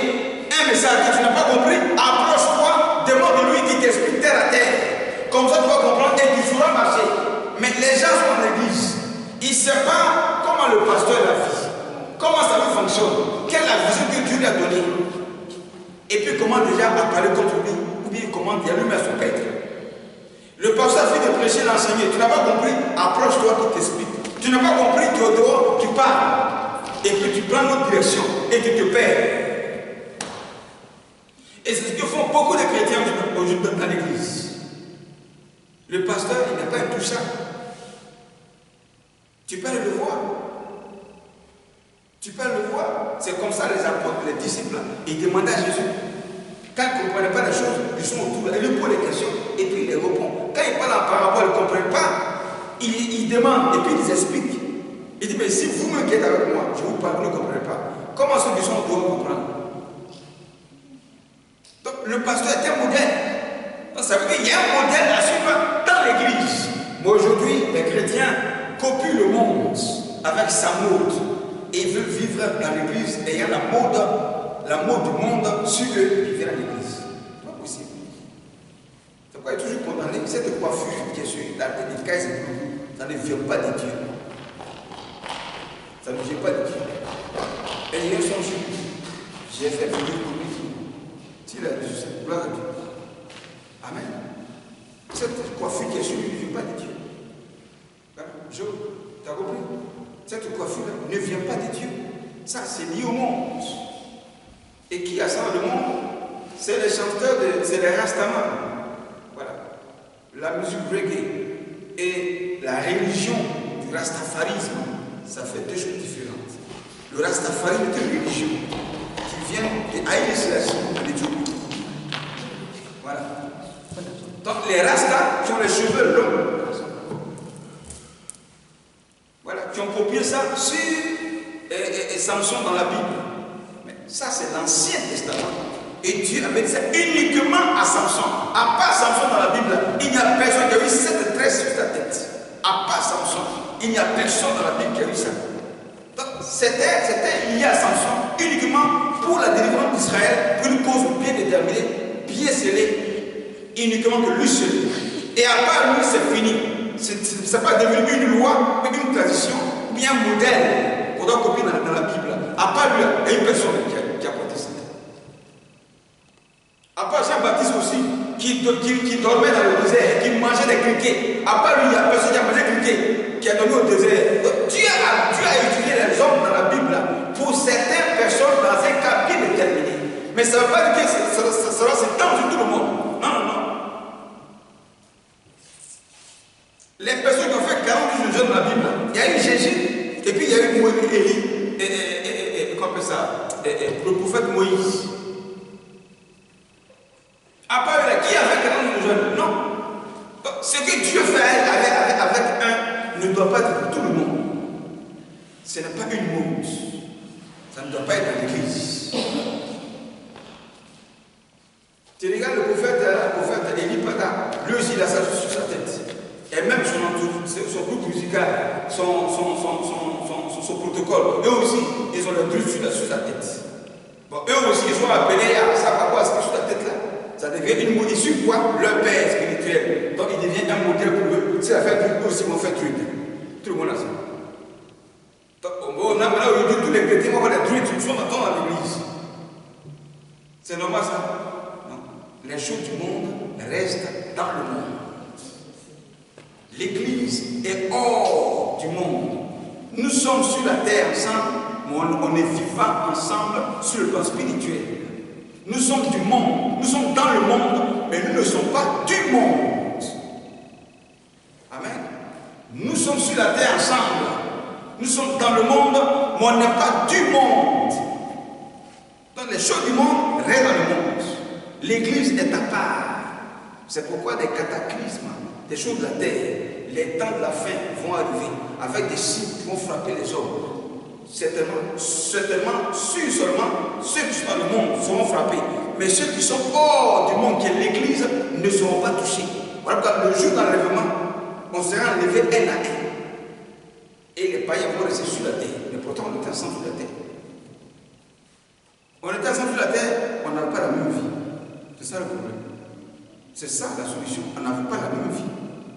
un message que tu n'as pas compris, approche-toi, demande-lui qu'il t'explique terre à terre. Comme ça tu vas comprendre et tu sauras marcher. Mais les gens sont en église. Ils ne savent pas comment le pasteur la vit. Comment sa vie fonctionne. Quelle est la vision que Dieu lui a donnée. Et puis comment déjà parler contre lui. Ou bien comment il allume à son père. Le pasteur a fait de prêcher, l'enseigner. Tu n'as pas compris, approche-toi qu'il t'explique. Tu n'as pas compris, tu es au dehors, tu parles. Et puis tu prends l'autre direction et tu te perds. Et c'est ce que font beaucoup de chrétiens aujourd'hui dans l'église. Le pasteur, il n'est pas intouchable. Tu peux le voir. Tu peux le voir. C'est comme ça les apôtres, les disciples, ils demandaient à Jésus. Quand ils ne comprenaient pas les choses, ils sont autour, ils lui posent des questions et puis ils les répondent. Quand ils parlent en parabole, ils ne comprennent pas, ils demandent et puis ils expliquent. Il dit, mais si vous-même qui êtes avec moi, je vous parle, vous ne comprenez pas. Comment ceux qui sont autour comprendre? Donc le pasteur est un modèle. Donc, ça veut dire qu'il y a un modèle à suivre dans l'église. Mais aujourd'hui, les chrétiens copient le monde avec sa mode. Et ils veulent vivre dans l'église ayant la mode du monde sur eux qui viennent à l'église. C'est pas possible. C'est pourquoi il est toujours condamné. Cette coiffure qui est sur la tête des caisses, ça ne vient pas de Dieu. Ça ne vient pas de Dieu. Et il y a son Dieu. J'ai fait venir pour lui. S'il a dit cette gloire à Dieu. Amen. Cette coiffure qui est sur lui ne vient pas de Dieu. Tu as compris? Cette coiffure-là ne vient pas de Dieu. Ça, c'est lié au monde. Et qui a ça dans le monde? C'est les chanteurs, c'est les Rastaman. Voilà. La musique reggae et la religion du rastafarisme, ça fait deux choses différentes. Le rastafarisme est une religion qui vient de Haïlé Selassie, de l'Éthiopie. Voilà. Donc les rastas qui ont les cheveux longs, voilà, qui ont copié ça sur Samson dans la Bible. Mais ça, c'est l'Ancien Testament. Et Dieu avait dit ça uniquement à Samson. À part Samson dans la Bible, il n'y a personne qui a eu cette tresse sur sa tête. À part Samson, il n'y a personne dans la Bible qui a eu ça. Donc, c'était lié à Samson uniquement pour la délivrance d'Israël, pour une cause bien déterminée, bien scellée, uniquement que lui seul. Et à part lui, c'est fini. Ce n'est pas devenu une loi, mais une tradition, bien un modèle qu'on doit copier dans la Bible. À part lui, il y a une personne qui a porté ça. À part Jean-Baptiste aussi, qui dormait dans le désert, qui mangeait des criquets. À part lui, il y a personne qui a mangé des criquets, qui a dormi au désert. Donc, Dieu a utilisé les hommes dans la Bible pour certaines personnes dans un cas bien déterminé. Mais ça ne veut pas dire que ça sera s'étendre sur tout le monde. Non, non, non. Les personnes qui ont fait 40 jours dans la Bible, il y a eu Jésus, et puis il y a eu Élie, comment on appelle ça, le prophète Moïse. À part là, qui a fait 40 jours? Non. Ce que Dieu fait avec un ne doit pas être pour tout le monde. Ce n'est pas une mode. Ça ne doit pas être dans l'église. Tu regardes le prophète Élie Pada, lui aussi il a ça sur sa tête. Et même son groupe musical, son protocole, eux aussi, ils ont le truc sur sa tête. Bon, eux aussi, ils sont appelés à savoir quoi c'est sur la tête là. Ça devient une mode issue quoi? Leur père spirituel. Donc il devient un modèle pour eux. C'est la fête, eux aussi vont faire truc. Tout le monde a ça. Donc, on a maintenant aujourd'hui tous les chrétiens vont faire des trucs, ils sont dans l'église. C'est normal ça? Non. Les choses du monde restent dans le monde. L'église est hors du monde. Nous sommes sur la terre ensemble, mais on est vivants ensemble sur le plan spirituel. Nous sommes du monde, nous sommes dans le monde, mais nous ne sommes pas du monde. Amen. Nous sommes sur la terre ensemble, nous sommes dans le monde, mais on n'est pas du monde. Donc les choses du monde restent dans le monde. L'église est à part. C'est pourquoi des cataclysmes, des choses de la terre, les temps de la fin vont arriver avec des signes qui vont frapper les hommes. Certainement, seulement ceux qui sont dans le monde seront frappés. Mais ceux qui sont hors du monde, qui est l'église, ne seront pas touchés. Voilà pourquoi le jour d'enlèvement, on sera enlevé un à un. Et les païens vont rester sur la terre. Mais pourtant, on était ensemble sur la terre. On était ensemble sur la terre, on n'avait pas la même vie. C'est ça le problème. C'est ça la solution. On n'avait pas la même vie.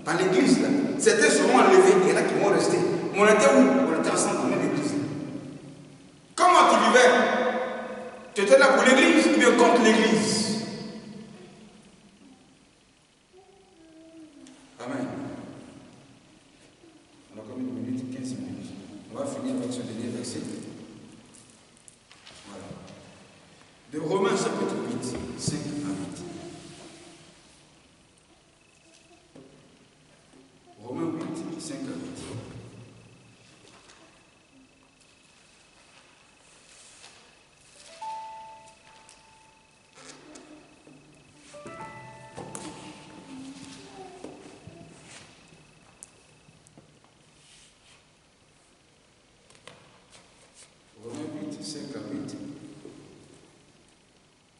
Dans l'église, là, certains seront enlevés, il y en a qui vont rester. Mais on était où? On était ensemble dans la même église. Comment tu vivais? Tu étais là pour l'église ou bien contre l'église? Amen. On a combien de minutes? 15 minutes. On va finir avec ce dernier verset. Voilà. De Romains chapitre 8, 5 à 8. Romains 8, 5 à 8. Romains 8, 5 à 8.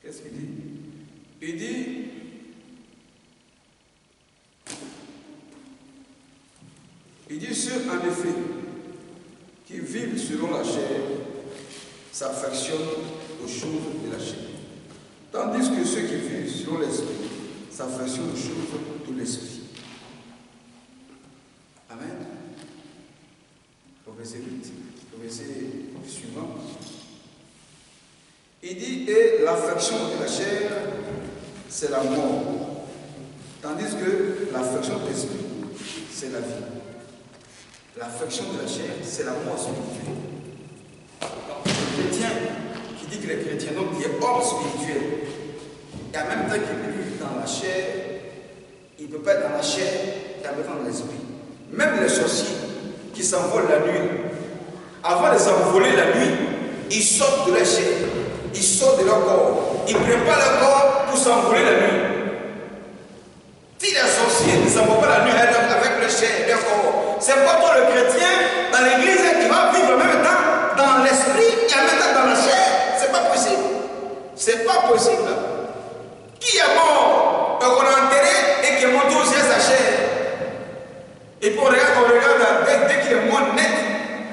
Qu'est-ce qu'il dit? Il dit ceux en effet qui vivent selon la chair s'affectionnent aux choses de la chair, tandis que ceux qui vivent selon l'esprit s'affection aux choses de l'esprit. Amen. Au verset 8, au verset suivant. Il dit, et l'affection de la chair, c'est la mort. Tandis que l'affection de l'esprit, c'est la vie. L'affection de la chair, c'est la mort spirituelle. Donc, le chrétien qui dit qu'il est chrétien, donc il est homme spirituel, et en même temps qu'il vit dans la chair, il ne peut pas être dans la chair et en même temps dans l'esprit. Même les sorciers qui s'envolent la nuit, avant de s'envoler la nuit, ils sortent de la chair, ils sortent de leur corps, ils ne prennent pas leur corps pour s'envoler la nuit. Si les sorciers ne s'envolent pas la nuit avec le chair, leur corps, c'est pas toi le chrétien dans l'église qui va vivre en même temps dans l'esprit et en même temps dans la chair. C'est pas possible. C'est pas possible. Qui est mort, qu'on a enterré et qui est monté aussi à sa chair. Et puis on regarde dès qu'il est mort net,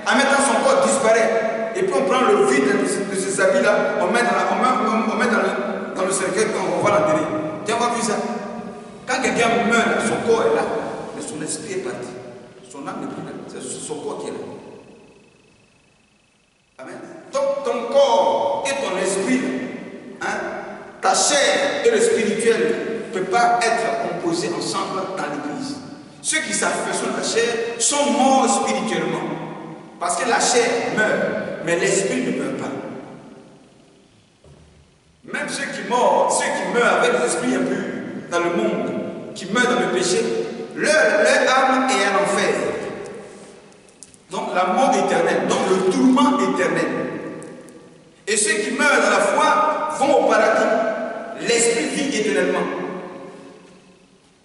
en même temps son corps disparaît. Et puis on prend le vide de ces habits-là, on met dans le cercueil quand on va l'enterrer. Tu as pas vu ça? Quand quelqu'un meurt, son corps est là, mais son esprit est parti. Son âme n'est plus là, c'est son corps qui est là. Amen. Donc ton corps et ton esprit, hein, ta chair et le spirituel ne peuvent pas être composés ensemble dans l'église. Ceux qui s'affectionnent à la chair sont morts spirituellement. Parce que la chair meurt, mais l'esprit ne meurt pas. Même ceux qui meurent avec l'esprit impur dans le monde, qui meurent dans le péché, leur âme est en enfer. Donc la mort éternelle, donc le tourment éternel. Et ceux qui meurent dans la foi vont au paradis. L'esprit vit éternellement.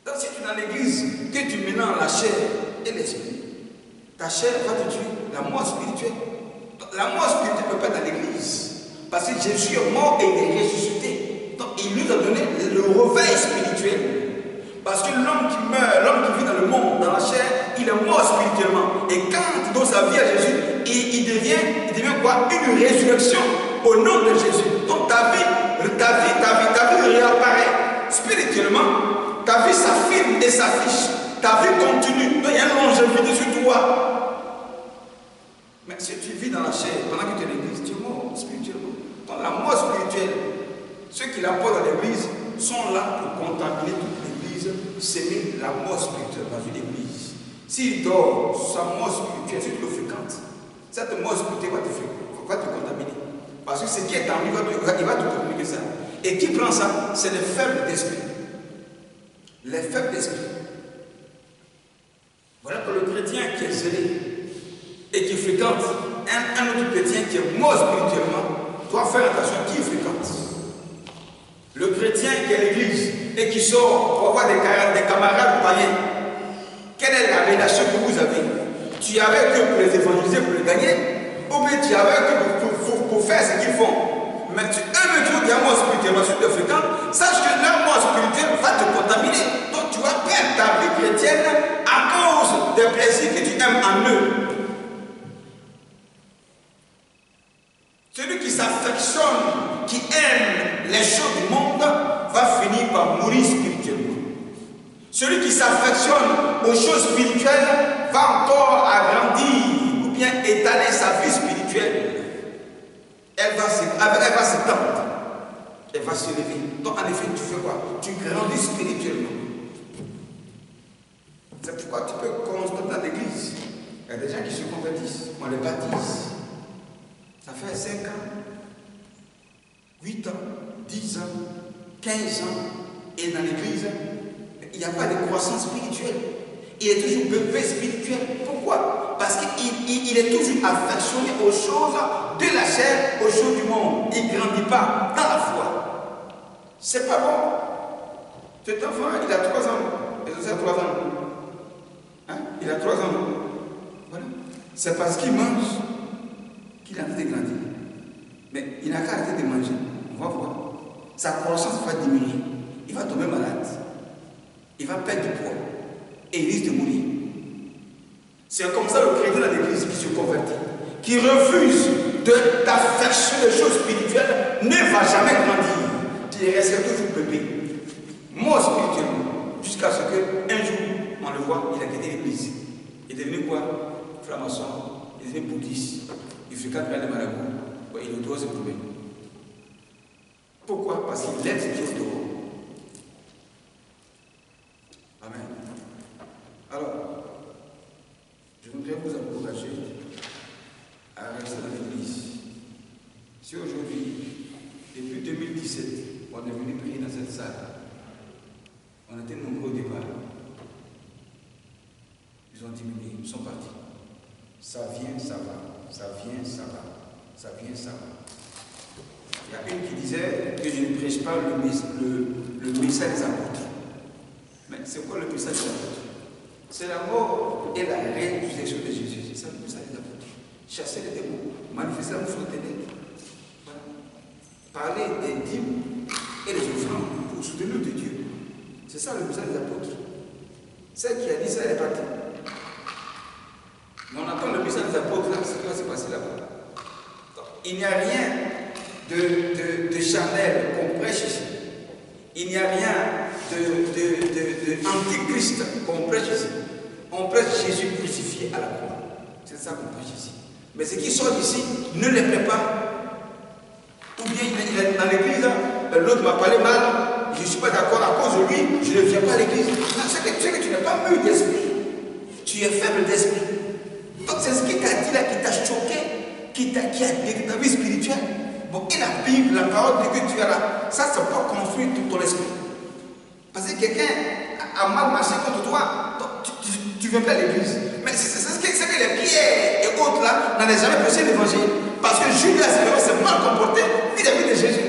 Donc si tu es dans l'église, que tu mélanges la chair et l'esprit, ta chair va te tuer, la mort spirituelle. La mort spirituelle ne peut pas être dans l'église. Parce que Jésus est mort et il est ressuscité. Donc il nous a donné le réveil spirituel. Parce que l'homme qui meurt, l'homme qui vit dans le monde, dans la chair, il est mort spirituellement. Et quand il donne sa vie à Jésus, il devient quoi? Une résurrection au nom de Jésus. Donc ta vie réapparaît spirituellement. Ta vie s'affirme et s'affiche. Ta vie continue. Donc il y a une longévité sur toi. Mais si tu vis dans la chair, pendant que tu es dans l'église, tu es mort spirituellement. Donc la mort spirituelle, ceux qui la portent dans l'église sont là pour contaminer toute l'église, s'aimer la mort spirituelle dans une église. S'il dort, sa mort spirituelle, si tu le fréquentes, cette mort spirituelle va te contaminer. Parce que ce qui est en lui, il va te communiquer ça. Et qui prend ça? C'est les faibles d'esprit. Les faibles d'esprit. Voilà que le chrétien qui est zélé et qui fréquente un autre chrétien qui est mort spirituellement doit faire attention à qui il fréquente. Le chrétien qui est à l'église et qui sort pour avoir des camarades païens, quelle est la relation que vous avez? Tu es avec eux pour les évangéliser, pour les gagner, ou bien tu es avec eux pour faire ce qu'ils font? Mais tu aimes Dieu qui est mort spirituellement, si tu te fréquentes, sache que leur mort spirituelle va te contaminer. Donc tu vas perdre ta vie chrétienne à cause des plaisirs que tu aimes en eux. Celui qui s'affectionne, qui aime les choses du monde, va finir par mourir spirituellement. Celui qui s'affectionne aux choses spirituelles va encore agrandir ou bien étaler sa vie spirituelle. Elle va s'étendre. Elle va se lever. Donc en effet, tu fais quoi? Tu grandis spirituellement. C'est pourquoi tu peux constater dans l'église. Il y a des gens qui se convertissent. On les baptise. Ça fait 5 ans, 8 ans, 10 ans, 15 ans. Et dans l'église, il n'y a pas de croissance spirituelle. Il est toujours bébé spirituel. Pourquoi? Parce qu'il est toujours affectionné aux choses de la chair, aux choses du monde. Il ne grandit pas dans la foi. C'est pas bon. Cet enfant, il a 3 ans. Il a 3 ans. Hein? Il a 3 ans. Voilà. C'est parce qu'il mange qu'il a envie de grandir. Mais il n'a qu'à arrêter de manger. On va voir. Sa croissance va diminuer. Il va tomber malade. Il va perdre du poids. Et il risque de mourir. C'est comme ça le chrétien dans l'église qui se convertit, qui refuse d'affectionner les choses spirituelles, ne va jamais grandir. Il restera toujours bébé. mort spirituellement, jusqu'à ce qu'un jour, on le voit, il a quitté l'église. Il est devenu quoi? Franc-maçon, il est devenu bouddhiste, il fréquente plein de marabouts, il est autour de ses problèmes. Pourquoi? Parce qu'il laisse Dieu au dehors. Amen. Alors, je voudrais vous encourager à rester dans l'église. Si aujourd'hui, depuis 2017, on est venu prier dans cette salle, on était nombreux au départ. Ils ont diminué, ils sont partis. Ça vient, ça va, ça vient, ça va, ça vient, ça va. Il y a une qui disait que je ne prêche pas le message des apôtres. Mais c'est quoi le message des apôtres? C'est la mort et la résurrection de Jésus. C'est ça le message des apôtres. Chasser les démons, manifester la foi ténèbres. Voilà. Parler des dîmes et des offrandes pour soutenir de Dieu. C'est ça le message des apôtres. Celle qui a dit ça, elle est partie. Mais on attend le message des apôtres là, ce qui va se passer là-bas. Il n'y a rien de charnel qu'on prêche ici. Il n'y a rien d'antichrist qu'on prêche ici. On prêche Jésus crucifié à la croix. C'est ça qu'on prêche ici. Mais ce qui sort d'ici ne les plaît pas. Ou bien il est dans l'église, l'autre m'a parlé mal, je ne suis pas d'accord à cause de lui, je ne viens pas à l'église. C'est que tu n'es pas mûr d'esprit. Tu es faible d'esprit. Donc c'est ce qu'il t'a dit là, qui t'a choqué, qui a détruit ta vie spirituelle. Bon, et la Bible, la parole de Dieu que tu as là, ça ne peut pas construire tout ton esprit. Parce que quelqu'un a mal marché contre toi, tu ne viens pas à l'église. Mais c'est ce que les Pierre et autres là n'avaient jamais prêché l'évangile. Parce que Judas s'est mal comporté vis-à-vis de Jésus.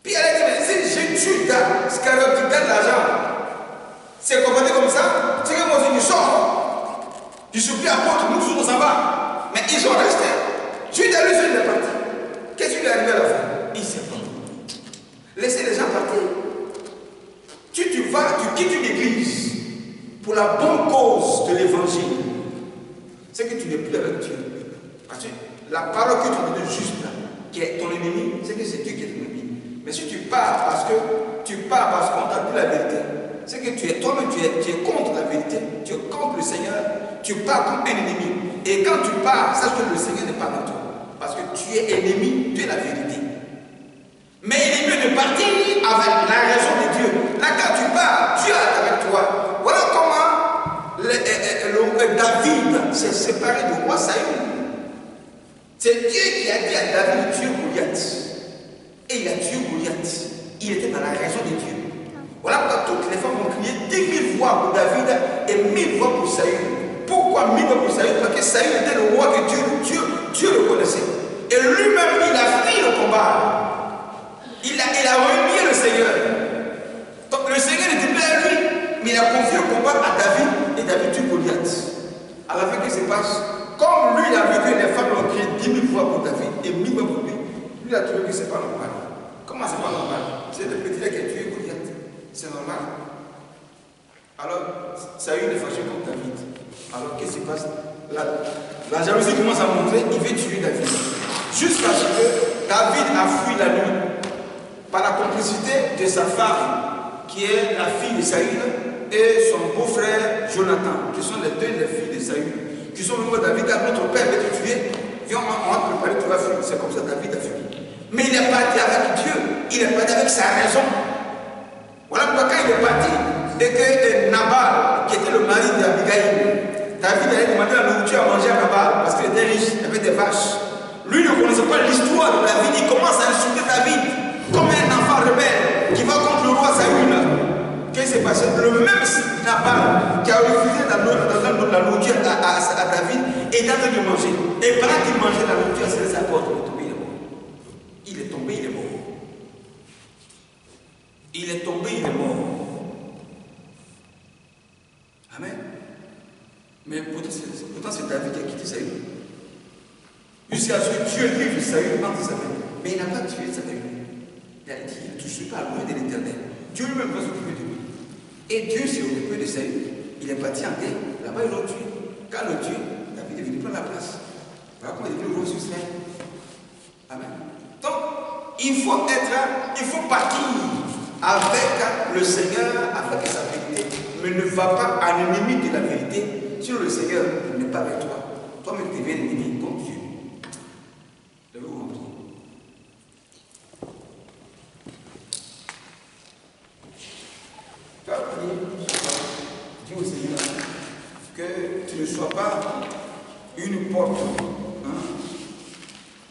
Pierre a dit, mais si Judas, Iscariote, qui donne l'argent, s'est comporté comme ça, c'est que moi aussi je sors. Je suis plus apôtre, nous tous on s'en va. Mais ils sont restés. Judas lui il est parti. Qu'est-ce qui lui est arrivé à la fin? Il s'est pas. Laissez les gens partir. Tu quittes une église pour la bonne cause de l'évangile. C'est que tu n'es plus avec Dieu. Parce que la parole que tu as donnée juste là, qui est ton ennemi, c'est que c'est Dieu qui est ton ennemi. Mais si tu pars parce qu'on t'a dit la vérité, c'est que tu es toi-même, tu es contre la vérité, tu es contre le Seigneur, tu pars comme un ennemi. Et quand tu pars, sache que le Seigneur n'est pas avec toi. Parce que tu es ennemi de la vérité. Mais il est mieux de partir avec la raison de Dieu. Là, quand tu pars, Dieu est avec toi. Voilà comment David s'est séparé du roi Saül. C'est Dieu qui a dit à David de tuer Goliath. Et il a tué Goliath. Il était dans la raison de Dieu. Voilà pourquoi toutes les femmes ont crié 10 000 fois pour David et 1000 fois pour Saül. Pourquoi 1000 fois pour Saül? Parce que Saül était le roi que Dieu le connaissait. Et lui-même, il a fui le combat. Il a renié le Seigneur. Donc le Seigneur n'était pas à lui, mais il a confié le combat à David et David tue Goliath. À la fin, qu'est-ce qui se passe? Comme lui, il a vu que les femmes ont crié 10 000 fois pour David et 1000 fois pour lui, lui il a trouvé que ce n'est pas normal. Comment c'est pas normal? C'est le petit qui a tué Goliath. C'est normal. Alors, Saül est fâché contre David. Alors, qu'est-ce qui se passe? La jalousie commence à montrer, il veut tuer David. Jusqu'à ce que David a fui la nuit par la complicité de sa femme, qui est la fille de Saül, et son beau-frère Jonathan, qui sont les filles de Saül, qui sont venus à David, car notre père va te tuer, viens, on va te préparer, tu vas fuir. C'est comme ça que David a fui. Mais il est parti avec Dieu, il est parti avec sa raison. Voilà pourquoi quand il est parti, et que Nabal, qui était le mari d'Abigaïl, David allait demander la nourriture à manger à Nabal, parce qu'il était riche, il avait des vaches. Lui ne connaissait pas l'histoire de David, il commence à insulter David comme un enfant rebelle qui va contre le roi Saül. Qu'est-ce qui s'est passé? Le même Nabal qui a refusé la nourriture à David est en train de manger. Et pendant qu'il mangeait la nourriture, c'est sa porte, il est tombé, il est mort. Il est tombé, il est mort. Amen. Mais pourtant c'est David qui a quitté Saül. Jusqu'à ce que Dieu livre Saül entre sa main. Mais il n'a pas tué Saül. Il a dit, je ne suis pas loin de l'Éternel. Dieu lui-même va s'occuper de lui. Et Dieu s'est occupé de Saül. Il est parti en guerre. Là-bas, ils l'ont tué. Quand le tué, David est venu prendre la place. Voilà comment il est venu roi sur Israël. Amen. Donc, il faut partir avec le Seigneur, avec sa vérité. Mais ne va pas à l'ennemi de la vérité, sinon le Seigneur n'est pas avec toi. Toi-même tu deviens l'ennemi contre Dieu. Levez-vous en prière. Tu vas prier, dis au Seigneur que tu ne sois pas une porte,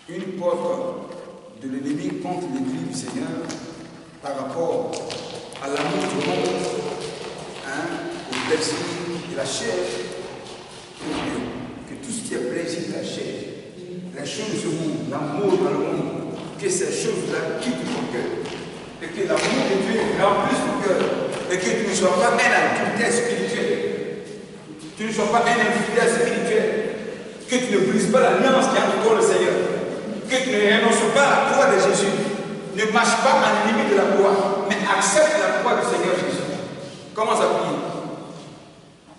une porte de l'ennemi contre l'Église du Seigneur par rapport à l'amour du monde, au plaisir de la chair. Que tout ce qui est plaisir de la chair, les choses de ce monde, l'amour dans le monde, que ces choses-là quittent ton cœur. Et que l'amour de Dieu remplisse ton cœur. Et que tu ne sois pas un adultère spirituel. Tu ne sois pas un infidèle spirituel. Que tu ne brises pas l'alliance qui est entre toi et le Seigneur. Que tu ne renonces pas à la croix de Jésus. Ne marche pas à l'ennemi de la croix, mais accepte la croix du Seigneur Jésus. Commence à prier.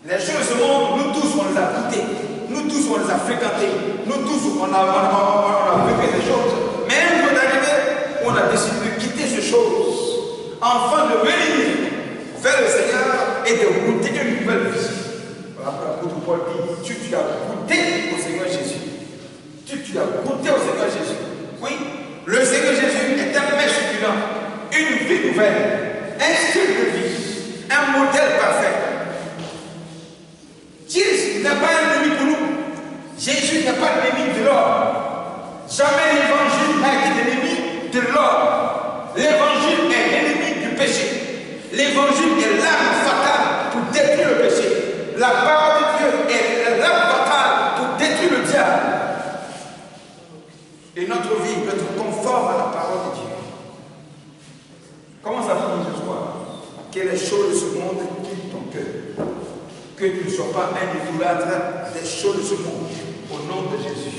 Les choses de ce monde, nous tous, on les a goûtées. Nous tous, on les a fréquentées. Nous tous, on a vécu des choses. Mais un jour d'arriver, on a décidé de quitter ces choses. Enfin, de venir vers le Seigneur et de goûter une nouvelle vie. Voilà, l'apôtre Paul dit, tu as goûté au Seigneur Jésus. Tu as goûté au Seigneur Jésus. Oui, le Seigneur Jésus est un mec succulent, une vie nouvelle, un style de vie, un modèle parfait. Jésus n'est pas un ennemi pour nous. Jésus n'est pas l'ennemi de l'homme. Jamais l'évangile n'a été l'ennemi de l'homme. L'évangile est l'ennemi du péché. L'évangile est l'arme fatale pour détruire le péché. La parole de Dieu est l'arme fatale pour détruire le diable. Et notre vie doit être conforme à la parole de Dieu. Comment ça finit ce soir? Que les choses de ce monde quittent ton cœur. Que tu ne sois pas un idolâtre des choses de ce monde. Au nom de Jésus.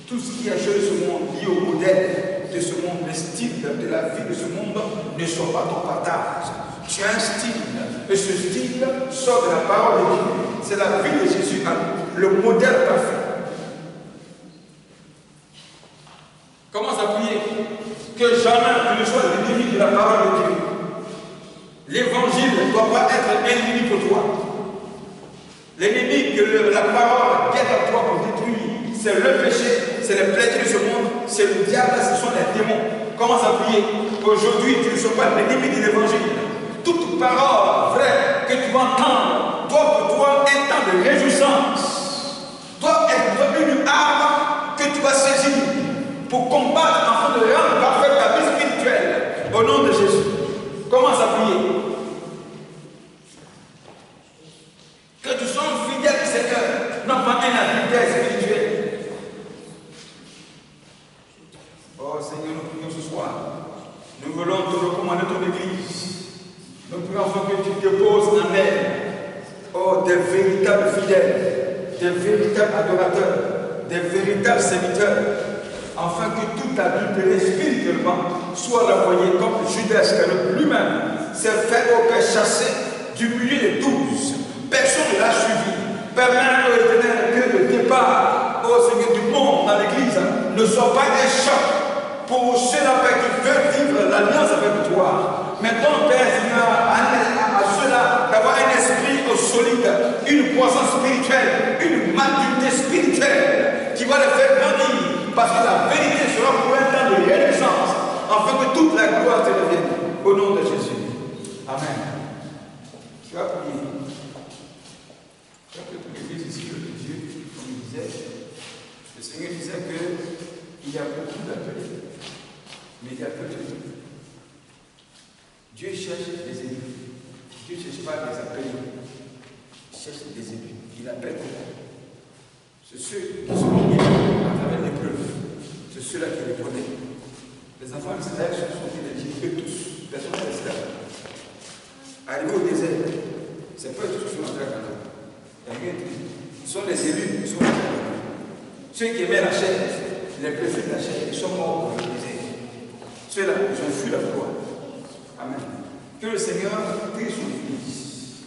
Tout ce qui est choses de ce monde, lié au modèle de ce monde, le style de la vie de ce monde, ne soit pas ton partage. Tu as un style. Et ce style sort de la parole de Dieu. C'est la vie de Jésus, le modèle parfait. Commence à prier que jamais tu ne sois l'ennemi de la parole de Dieu. L'évangile ne doit pas être un ennemi pour toi. L'ennemi que la parole guette à toi pour détruire, c'est le péché, c'est le plaisir de ce monde, c'est le diable, ce sont les démons. Commence à prier qu'aujourd'hui tu ne sois pas l'ennemi de l'évangile. Toute parole vraie que tu vas entendre doit pour toi un temps de réjouissance, doit être une arme que tu vas saisir pour combattre afin de rendre parfaite ta vie spirituelle. Au nom de Jésus, commence à prier. Que tu sois fidèle du Seigneur, non pas un adultère spirituel. Oh Seigneur, nous prions ce soir. Nous voulons te recommander ton Église. Nous prions que tu déposes en elle, oh, des véritables fidèles, des véritables adorateurs, des véritables serviteurs, afin que tout adultère spirituellement soit renvoyé comme Judas Iscariote lui-même s'est fait au Père chassé du milieu des 12. Personne ne l'a suivi. Permets au Éternel que le départ, au Seigneur du monde dans l'Église, ne soit pas un choc pour ceux-là qui veulent vivre l'alliance avec toi. Maintenant, Père Seigneur, à ceux-là d'avoir un esprit solide, une croissance spirituelle, une maturité spirituelle qui va les faire grandir. Parce que la vérité sera pour un temps de renaissance, afin que toute la gloire te revienne. Au nom de Jésus. Amen. Tu vas prier. Tu vas prier pour l'Église ici, le Dieu, comme il disait. Le Seigneur disait qu'il y a beaucoup d'appelés, mais il y a peu de Dieu. Dieu cherche des élus. Dieu ne cherche pas des appelés. Il cherche des élus. Il appelle beaucoup. C'est ceux qui sont guidés à travers l'épreuve. C'est ceux-là qui les connaissent. Les enfants d'Israël sont identifiés eux tous. Personne n'est esclave. Arrivés au désert, c'est pas tous qui sont entrés à Canaan. Ce sont les élus qui sont entrés à Canaan. Ceux qui aimaient la chair, les préfets de la chair, ils sont morts dans le désert. Ceux-là, ils ont fui la gloire. Amen. Que le Seigneur trie son Église.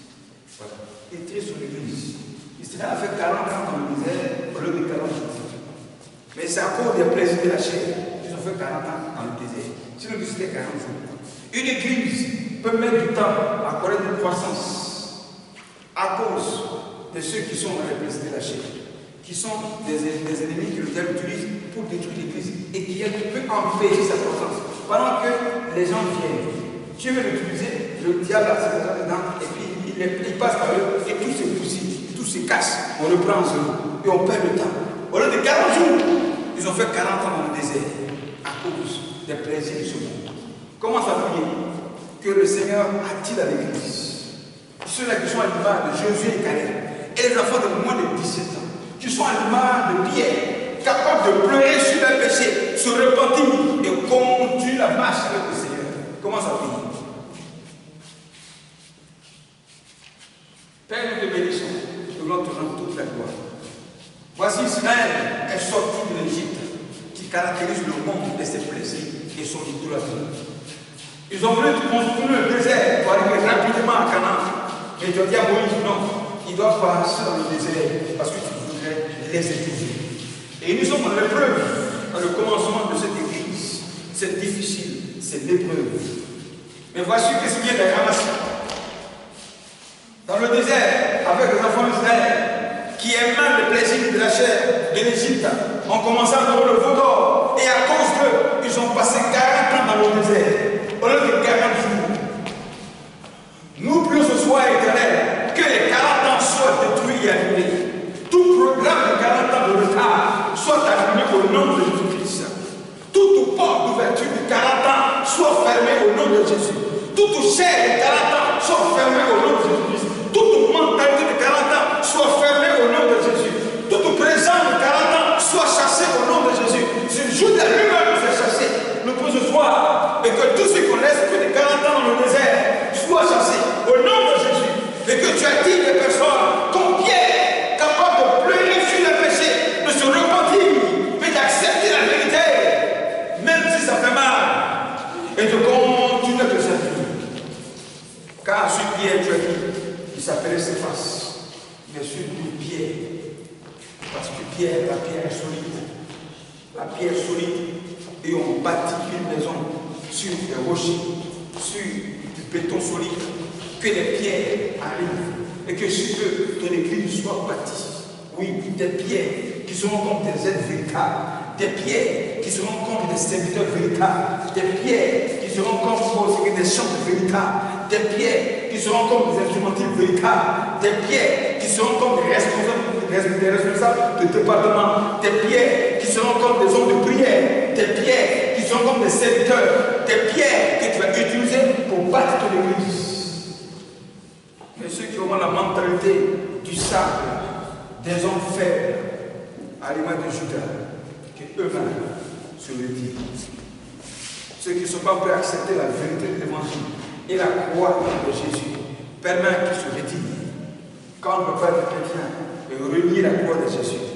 Voilà. Il trie son Église. Israël a fait 40 ans dans le désert au lieu de 40 ans. Mais c'est à cause des plaisirs de la chair qu'ils ont fait 40 ans dans le désert. Si l'église était 40 jours. Une église peut mettre du temps à connaître une croissance à cause de ceux qui sont représentés la chair, qui sont des ennemis que le diable utilise pour détruire l'église et qui peut empêcher sa croissance. Pendant que les gens viennent, Dieu veut l'utiliser, le diable a ses gens dedans et puis il passe par eux et tout se bousille, tout se casse. On le prend en zone et on perd le temps. Au lieu de 40 jours, ils ont fait 40 ans dans le désert à cause des plaisirs de ce monde. Comment ça prier que le Seigneur attire à l'église ceux-là qui sont à l'image de Josué et Caleb et les enfants de moins de 17 ans qui sont à l'image de Pierre, capables de pleurer sur leur péché, se repentir et conduire la marche avec le Seigneur. Comment ça prier? Père, nous te bénissons, nous voulons te rendre toute la gloire. Voici Israël est sorti de l'Égypte qui caractérise le monde de ses plaisirs et son idolâtrie. Ils ont voulu construire le désert pour arriver rapidement à Canaan. Mais tu as dit à Moïse, non, ils doivent passer dans le désert parce que tu voudrais les épouser. Et nous sommes dans l'épreuve, dans le commencement de cette église. C'est difficile, c'est l'épreuve. Mais voici que ce qui est ramassé. Dans le désert, avec les enfants d'Israël, qui aimaient le plaisir de la chair de l'Égypte, ont commencé à avoir le veau d'or. Et à cause d'eux, ils ont passé 40 ans dans le désert. Au lieu de 40 jours. Nous prions ce soir, éternel, que les 40 ans soient détruits et annulés. Tout programme de 40 ans de retard soit annulé au nom de Jésus-Christ. Toute porte d'ouverture de 40 ans soit fermée au nom de Jésus. Toute chair de 40 ans soit fermée au nom de Jésus-Christ. Toute mentalité de 40 ans soit fermée au nom de Jésus. Toute présence de 40 ans soit chassée au nom de Jésus. Ce jour de lui-même nous fait chasser. Nous prions ce soir et que tous ceux qui connaissent plus de 40 ans dans le désert soient chassés au nom de Jésus. Et que tu attires des personnes comme Pierre, capables de pleurer sur le péché, de se repentir, mais d'accepter la vérité, même si ça fait mal, et de continuer de servir. Car sur Pierre, tu as dit, il s'appelait Céphas, mais sur Pierre, parce que Pierre, la pierre est solide. La pierre solide. Et on bâtit une maison sur des rochers, sur du béton solide, que les pierres arrivent et que sur eux, ton église soit bâtie. Oui, des pierres qui seront comme des aides véritables, des pierres qui seront comme des serviteurs véritables, des pierres qui seront comme des chants véritables, des pierres qui seront comme des instrumentistes véritables, des pierres qui seront comme des responsables de département, des pierres qui seront comme des hommes de prière, des pierres qui seront comme des serviteurs, des pierres que tu vas utiliser pour battre ton église. Mais ceux qui auront la mentalité du sable, des hommes faibles, à l'image de Judas, qui eux-mêmes se retirent. Ceux qui ne sont pas prêts à accepter la vérité de l'évangile et la croix de Jésus, permettent qu'ils se retirent. Quand on ne peut pas être chrétien et renier la croix de Jésus,